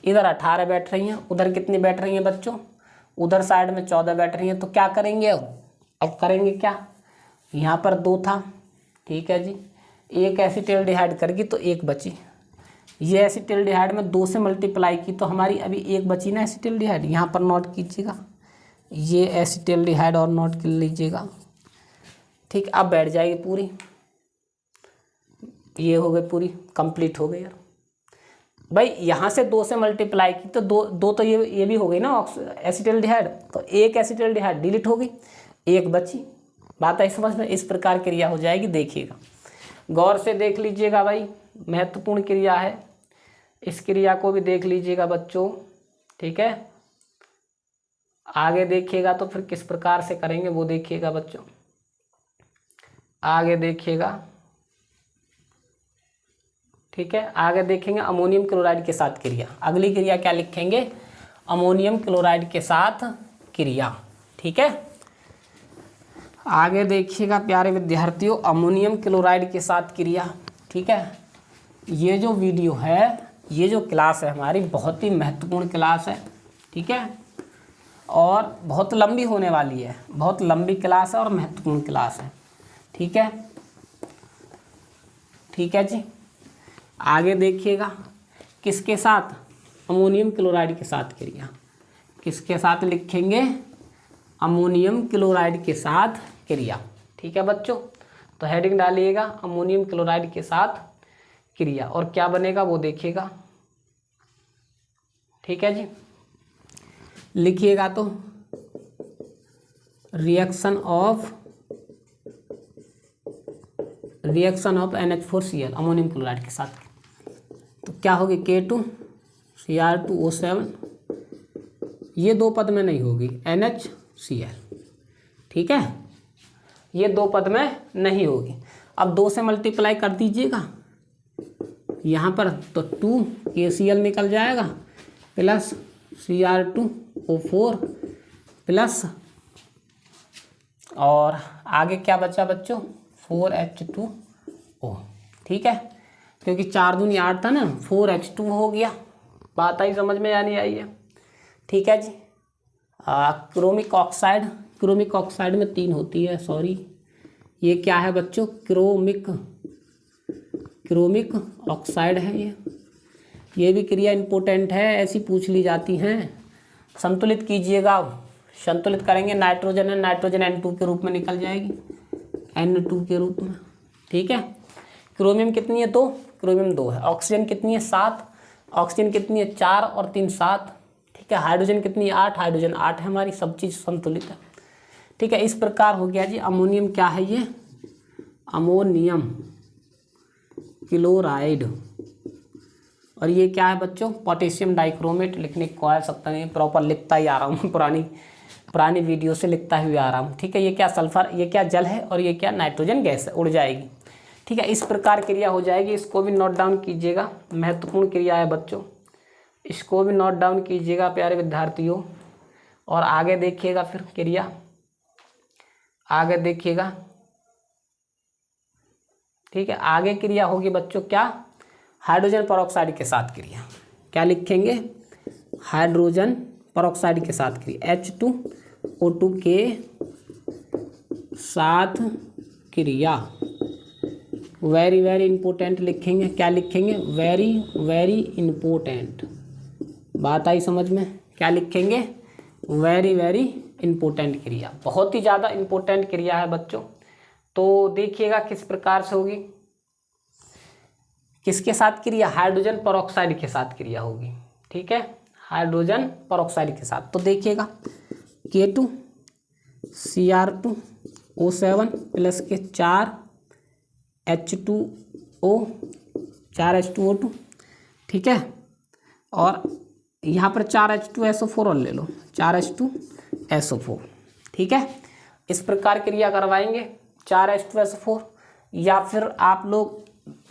इधर 18 बैठ रही हैं, उधर कितनी बैठ रही हैं बच्चों, उधर साइड में 14 बैठ रही हैं। तो क्या करेंगे अब करेंगे क्या, यहाँ पर 2 था, ठीक है जी, एक एसिटिल्डिहाइड करगी तो एक बची। ये एसिटिल्डिहाइड में 2 से मल्टीप्लाई की तो हमारी अभी एक बची ना एसिटिल्डिहाइड, यहाँ पर नोट कीजिएगा, ये एसिटिल्डिहाइड और नोट कर लीजिएगा, ठीक। अब बैठ जाएगी पूरी, ये हो गई पूरी कंप्लीट हो गई यार भाई। यहाँ से 2 से मल्टीप्लाई की तो दो तो ये भी हो गई ना एसिटिल्डिहाइड, तो एक एसिटिल्डिहाइड डिलीट हो गई, एक बची। बात आई समझ में? इस प्रकार क्रिया हो जाएगी, देखिएगा गौर से देख लीजिएगा भाई, महत्वपूर्ण क्रिया है, इस क्रिया को भी देख लीजिएगा बच्चों, ठीक है। आगे देखिएगा तो फिर किस प्रकार से करेंगे वो देखिएगा बच्चों, आगे देखिएगा, ठीक है। आगे देखेंगे अमोनियम क्लोराइड के साथ क्रिया, अगली क्रिया क्या लिखेंगे, अमोनियम क्लोराइड के साथ क्रिया, ठीक है। आगे देखिएगा प्यारे विद्यार्थियों, अमोनियम क्लोराइड के साथ क्रिया, ठीक है। ये जो वीडियो है, ये जो क्लास है हमारी बहुत ही महत्वपूर्ण क्लास है, ठीक है, और बहुत लंबी होने वाली है, बहुत लंबी क्लास है और महत्वपूर्ण क्लास है, ठीक है, ठीक है जी। आगे देखिएगा किसके साथ, अमोनियम क्लोराइड के साथ क्रिया, किसके साथ लिखेंगे, अमोनियम क्लोराइड के साथ क्रिया, ठीक है बच्चों। तो हेडिंग डालिएगा अमोनियम क्लोराइड के साथ क्रिया, और क्या बनेगा वो देखिएगा, ठीक है जी। लिखिएगा तो reaction of NH4Cl ammonium chloride के साथ, तो क्या होगी, K2 Cr2O7, ये 2 पद में नहीं होगी, NHCl, ठीक है, ये 2 पद में नहीं होगी। अब 2 से मल्टीप्लाई कर दीजिएगा यहाँ पर, तो 2 KCl निकल जाएगा प्लस Cr2O4 प्लस, और आगे क्या बचा बच्चों, 4H2O, ठीक है, क्योंकि 4 दूनी 8 था ना, 4H2 हो गया। बात आई समझ में या नहीं आई है, ठीक है जी। क्रोमिक ऑक्साइड में 3 होती है, सॉरी, ये क्या है बच्चों, क्रोमिक ऑक्साइड है ये भी क्रिया इंपॉर्टेंट है, ऐसी पूछ ली जाती हैं। संतुलित कीजिएगा, संतुलित करेंगे, नाइट्रोजन है, नाइट्रोजन N2 के रूप में निकल जाएगी, N2 के रूप में, ठीक है। क्रोमियम कितनी है, 2, क्रोमियम 2 है। ऑक्सीजन कितनी है, 7, ऑक्सीजन कितनी है, 4 और 3 7, ठीक है। हाइड्रोजन कितनी है, 8, हाइड्रोजन 8 है हमारी, सब चीज़ संतुलित है, ठीक है। इस प्रकार हो गया जी। अमोनियम क्या है, ये अमोनियम क्लोराइड, और ये क्या है बच्चों, पोटेशियम डाइक्रोमेट। लिखने की कोई आवश्यकता नहीं, प्रॉपर लिखता ही आ रहा हूँ, पुरानी पुरानी वीडियो से लिखता हुआ आ रहा हूँ। ठीक है, ये क्या सल्फर, ये क्या जल है और ये क्या नाइट्रोजन गैस है, उड़ जाएगी। ठीक है, इस प्रकार क्रिया हो जाएगी। इसको भी नोट डाउन कीजिएगा, महत्वपूर्ण क्रिया है बच्चों, इसको भी नोट डाउन कीजिएगा प्यारे विद्यार्थियों। और आगे देखिएगा फिर क्रिया, आगे देखिएगा। ठीक है, आगे क्रिया होगी बच्चों क्या, हाइड्रोजन परऑक्साइड के साथ क्रिया। क्या लिखेंगे, हाइड्रोजन परऑक्साइड के साथ क्रिया, H2O2 के साथ क्रिया। वेरी वेरी इंपॉर्टेंट लिखेंगे, क्या लिखेंगे, वेरी वेरी इंपॉर्टेंट। बात आई समझ में, क्या लिखेंगे, वेरी वेरी इंपॉर्टेंट क्रिया, बहुत ही ज़्यादा इंपॉर्टेंट क्रिया है बच्चों। तो देखिएगा किस प्रकार से होगी, किसके साथ क्रिया, हाइड्रोजन परऑक्साइड के साथ क्रिया होगी। ठीक है, हाइड्रोजन परऑक्साइड के साथ। तो देखिएगा K2 Cr2O7 प्लस के 4 H2O 2। ठीक है, और यहाँ पर 4 H2SO4 और ले लो, 4 H2SO4। ठीक है, इस प्रकार क्रिया करवाएंगे 4 H2SO4, या फिर आप लोग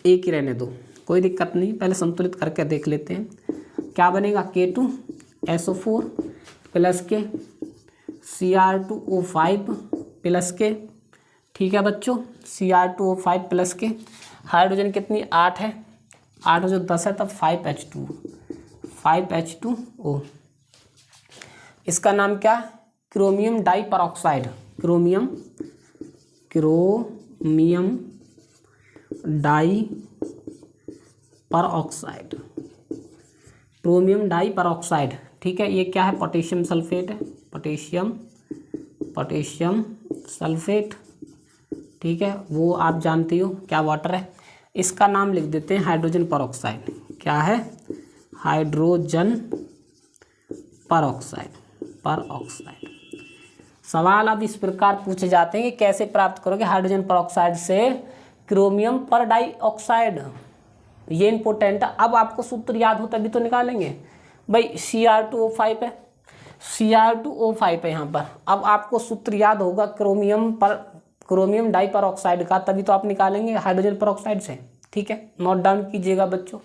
एक ही रहने दो, कोई दिक्कत नहीं, पहले संतुलित करके देख लेते हैं क्या बनेगा। K2SO4 प्लस के Cr2O5 प्लस के, ठीक है बच्चों, Cr2O5 प्लस के, हाइड्रोजन कितनी 8 है, 8 जो 10 है, तब 5H2O। इसका नाम क्या, chromium di peroxide, chromium di peroxide, chromium di peroxide. ठीक है, ये क्या है, पोटेशियम सल्फेट है, पोटेशियम सल्फेट। ठीक है, वो आप जानती हो क्या, वाटर है। इसका नाम लिख देते हैं हाइड्रोजन परऑक्साइड। क्या है, हाइड्रोजन परऑक्साइड। सवाल अब इस प्रकार पूछे जाते हैं कि कैसे प्राप्त करोगे हाइड्रोजन परऑक्साइड से क्रोमियम पर डाइऑक्साइड, ये इंपॉर्टेंट है। अब आपको सूत्र याद हो तभी तो निकालेंगे भाई। Cr2O5 है, Cr2O5 है यहाँ पर। अब आपको सूत्र याद होगा क्रोमियम डाई परऑक्साइड का, तभी तो आप निकालेंगे हाइड्रोजन परऑक्साइड से। ठीक है, नोट डाउन कीजिएगा बच्चों,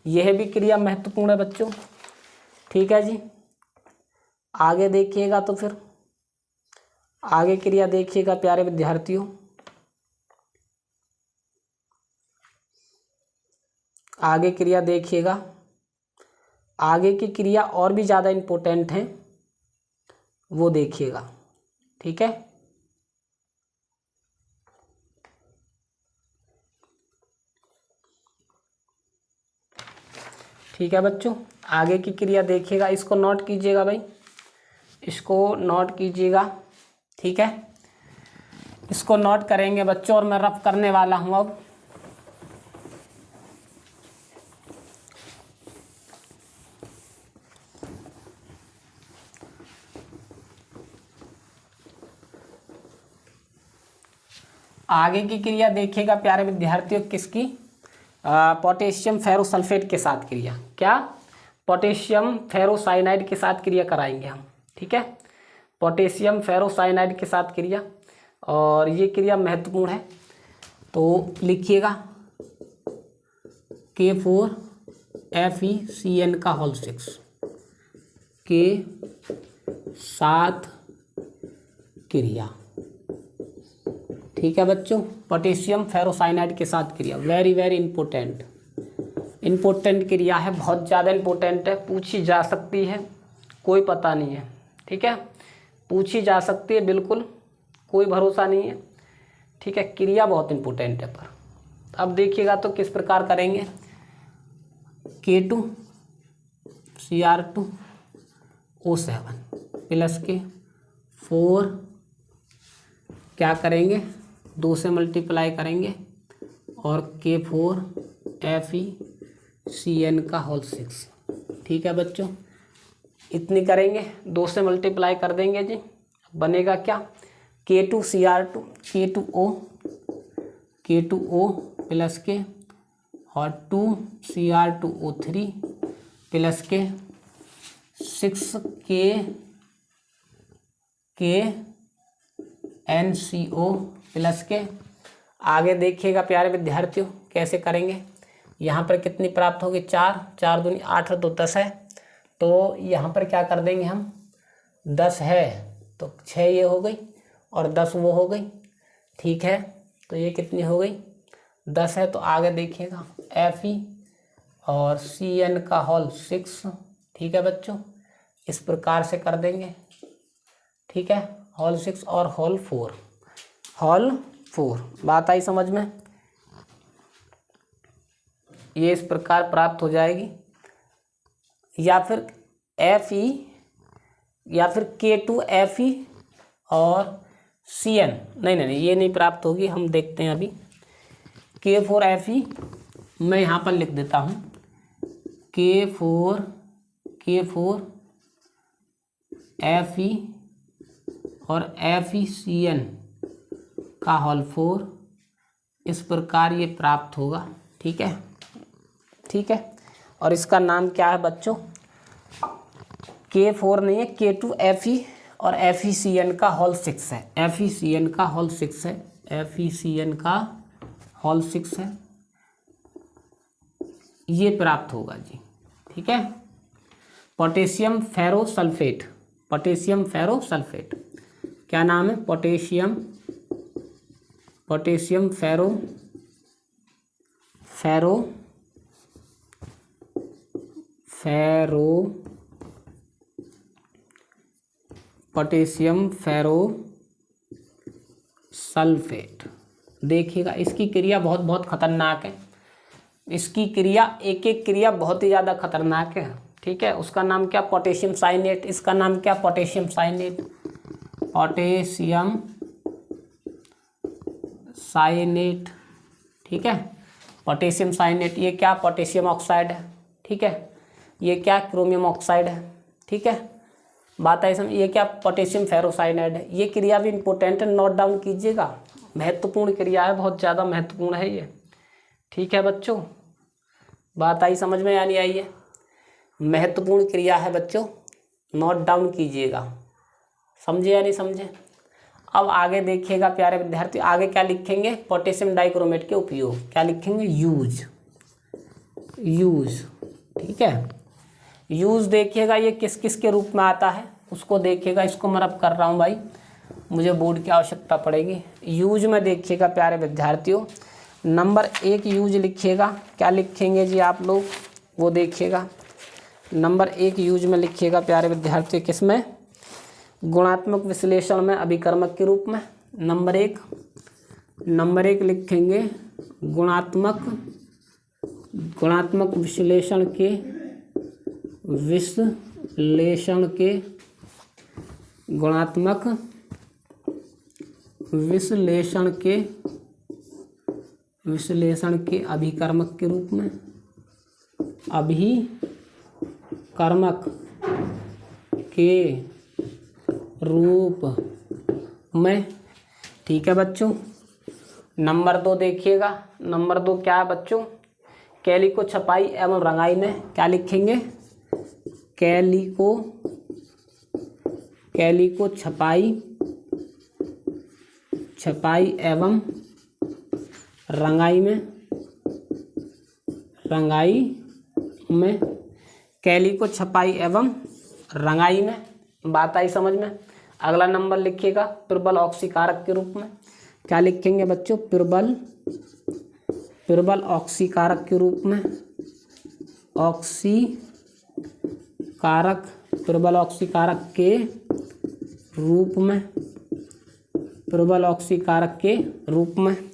यह भी क्रिया महत्वपूर्ण है बच्चों। ठीक है जी, आगे देखिएगा, तो फिर आगे क्रिया देखिएगा प्यारे विद्यार्थियों। आगे क्रिया देखिएगा, आगे की क्रिया और भी ज़्यादा इम्पोर्टेंट है, वो देखिएगा। ठीक है, ठीक है बच्चों, आगे की क्रिया देखिएगा, इसको नोट कीजिएगा भाई, इसको नोट कीजिएगा। ठीक है, इसको नोट करेंगे बच्चों, और मैं रफ करने वाला हूँ अब। आगे की क्रिया देखिएगा प्यारे विद्यार्थियों, किसकी, पोटेशियम फेरोसल्फेट के साथ क्रिया। क्या, पोटेशियम फेरोसाइनाइड के साथ क्रिया कराएंगे हम। ठीक है, पोटेशियम फेरोसाइनाइड के साथ क्रिया, और ये क्रिया महत्वपूर्ण है। तो लिखिएगा K4FeCN का होल 6 के साथ क्रिया। ठीक है बच्चों, पोटेशियम फेरोसाइनाइड के साथ क्रिया, वेरी वेरी इंपॉर्टेंट क्रिया है, बहुत ज़्यादा इंपॉर्टेंट है, पूछी जा सकती है, कोई पता नहीं है। ठीक है, पूछी जा सकती है, बिल्कुल कोई भरोसा नहीं है। ठीक है, क्रिया बहुत इंपॉर्टेंट है। पर अब देखिएगा तो किस प्रकार करेंगे, K2 Cr2O7 प्लस के 4, क्या करेंगे, 2 से मल्टीप्लाई करेंगे, और K4FeCN का होल 6। ठीक है बच्चों, इतनी करेंगे, 2 से मल्टीप्लाई कर देंगे जी, बनेगा क्या, K2 Cr2 K2O प्लस के, और 2 Cr2O3 प्लस के 6 KNCO प्लस के। आगे देखिएगा प्यारे विद्यार्थियों कैसे करेंगे। यहाँ पर कितनी प्राप्त होगी, 4, 4 दूनी 8 और 2 10 है। तो यहाँ पर क्या कर देंगे हम, 10 है तो 6 ये हो गई और 10 वो हो गई, ठीक है। तो ये कितनी हो गई, 10 है। तो आगे देखिएगा Fe और Cn का होल 6, ठीक है बच्चों, इस प्रकार से कर देंगे, ठीक है। होल 6 और होल 4, बात आई समझ में। ये इस प्रकार प्राप्त हो जाएगी। या फिर Fe या फिर K2Fe और Cn, नहीं ये नहीं प्राप्त होगी, हम देखते हैं अभी। K4Fe मैं यहाँ पर लिख देता हूँ, K4Fe और FeCN का होल 4, इस प्रकार ये प्राप्त होगा, ठीक है, ठीक है। और इसका नाम क्या है बच्चों, K4 नहीं है, K2Fe और FeCN का होल 6 है, FeCN का होल 6 है, FeCN का होल 6 है, ये प्राप्त होगा जी, ठीक है। पोटेशियम फेरोसल्फेट, पोटेशियम फेरोसल्फेट क्या नाम है, पोटेशियम पोटेशियम फेरोसल्फेट। देखिएगा इसकी क्रिया बहुत खतरनाक है, इसकी क्रिया एक एक क्रिया बहुत ही ज़्यादा खतरनाक है, ठीक है। उसका नाम क्या, पोटेशियम साइनेट, इसका नाम क्या, पोटेशियम साइनेट, ठीक है। पोटेशियम साइनेट ये क्या, पोटेशियम ऑक्साइड है, ठीक है। ये क्या, क्रोमियम ऑक्साइड है, ठीक है। बात आई समझ। ये क्या, पोटेशियम फेरोसाइनाइड है। ये क्रिया भी इंपॉर्टेंट है, नोट डाउन कीजिएगा, महत्वपूर्ण क्रिया है, बहुत ज़्यादा महत्वपूर्ण है ये, ठीक है बच्चों। बात आई समझ में या नहीं आई है, महत्वपूर्ण क्रिया है बच्चों, नोट डाउन कीजिएगा, समझे या नहीं समझे। अब आगे देखिएगा प्यारे विद्यार्थी, आगे क्या लिखेंगे, पोटेशियम डाइक्रोमेट के उपयोग, क्या लिखेंगे, यूज, ठीक है। यूज देखिएगा ये किस किस के रूप में आता है उसको देखिएगा, इसको मैं अब कर रहा हूँ भाई, मुझे बोर्ड की आवश्यकता पड़ेगी। यूज में देखिएगा प्यारे विद्यार्थियों, नंबर 1 यूज लिखिएगा, क्या लिखेंगे जी आप लोग, वो देखिएगा। नंबर 1 यूज में लिखिएगा प्यारे विद्यार्थियों, किसमें, गुणात्मक विश्लेषण में अभिकर्मक के रूप में। नंबर एक लिखेंगे गुणात्मक विश्लेषण के अभिकर्मक के रूप में, अभिकर्मक के रूप में, ठीक है बच्चों। नंबर 2 देखिएगा, नंबर 2 क्या है बच्चों, कैलिको छपाई एवं रंगाई में, क्या लिखेंगे, कैलिको छपाई एवं रंगाई में, कैलिको छपाई एवं रंगाई में, बात आई समझ में। अगला नंबर लिखिएगा प्रबल ऑक्सीकारक के रूप में, क्या लिखेंगे बच्चों, प्रबल ऑक्सीकारक के रूप में, प्रबल ऑक्सीकारक के रूप में,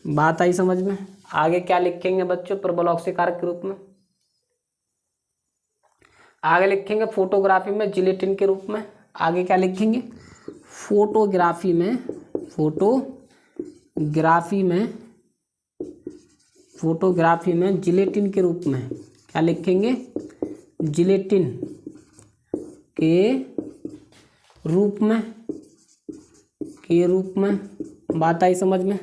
बात आई समझ में। आगे क्या लिखेंगे बच्चों, प्रबल ऑक्सीकारक के रूप में, आगे लिखेंगे फोटोग्राफी में जिलेटिन के रूप में। आगे क्या लिखेंगे, फोटोग्राफी में जिलेटिन के रूप में, क्या लिखेंगे, जिलेटिन के रूप में, बात आई समझ में।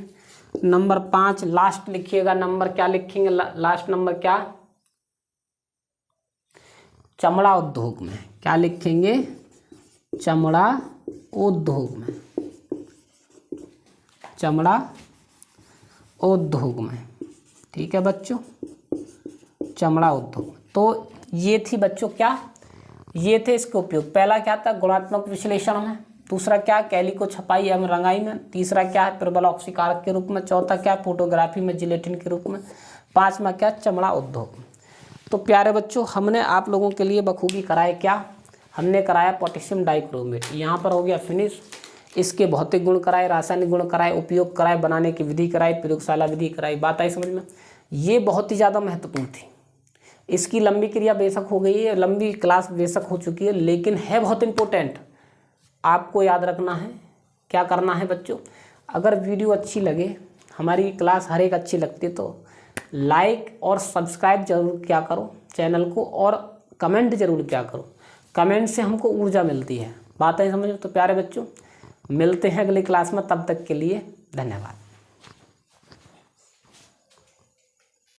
नंबर 5 लास्ट लिखिएगा, नंबर क्या लिखेंगे, लास्ट नंबर क्या, चमड़ा उद्योग में, क्या लिखेंगे, चमड़ा उद्योग में, चमड़ा उद्योग में। ठीक है बच्चों, चमड़ा उद्योग। तो ये थी बच्चों क्या, ये थे इसके उपयोग। पहला क्या था, गुणात्मक विश्लेषण में। दूसरा क्या, कैलिको छपाई एवं रंगाई में। तीसरा क्या है, प्रबल ऑक्सीकारक के रूप में। चौथा क्या, फोटोग्राफी में जिलेटिन के रूप में। पांचवा क्या, चमड़ा उद्योग। तो प्यारे बच्चों, हमने आप लोगों के लिए बखूबी कराया क्या, हमने कराया पोटेशियम डाइक्रोमेट। यहाँ पर हो गया फिनिश। इसके भौतिक गुण कराए, रासायनिक गुण कराए, उपयोग कराए, बनाने की विधि कराई, प्रयोगशाला विधि कराई। बात आई समझ में। ये बहुत ही ज़्यादा महत्वपूर्ण थी। इसकी लंबी क्रिया बेशक हो गई है, लंबी क्लास बेशक हो चुकी है, लेकिन है बहुत इंपॉर्टेंट। आपको याद रखना है, क्या करना है बच्चों, अगर वीडियो अच्छी लगे, हमारी क्लास हर एक अच्छी लगती है, तो लाइक और सब्सक्राइब जरूर क्या करो चैनल को, और कमेंट जरूर क्या करो। कमेंट से हमको ऊर्जा मिलती है। बातें समझो। तो प्यारे बच्चों, मिलते हैं अगली क्लास में, तब तक के लिए धन्यवाद।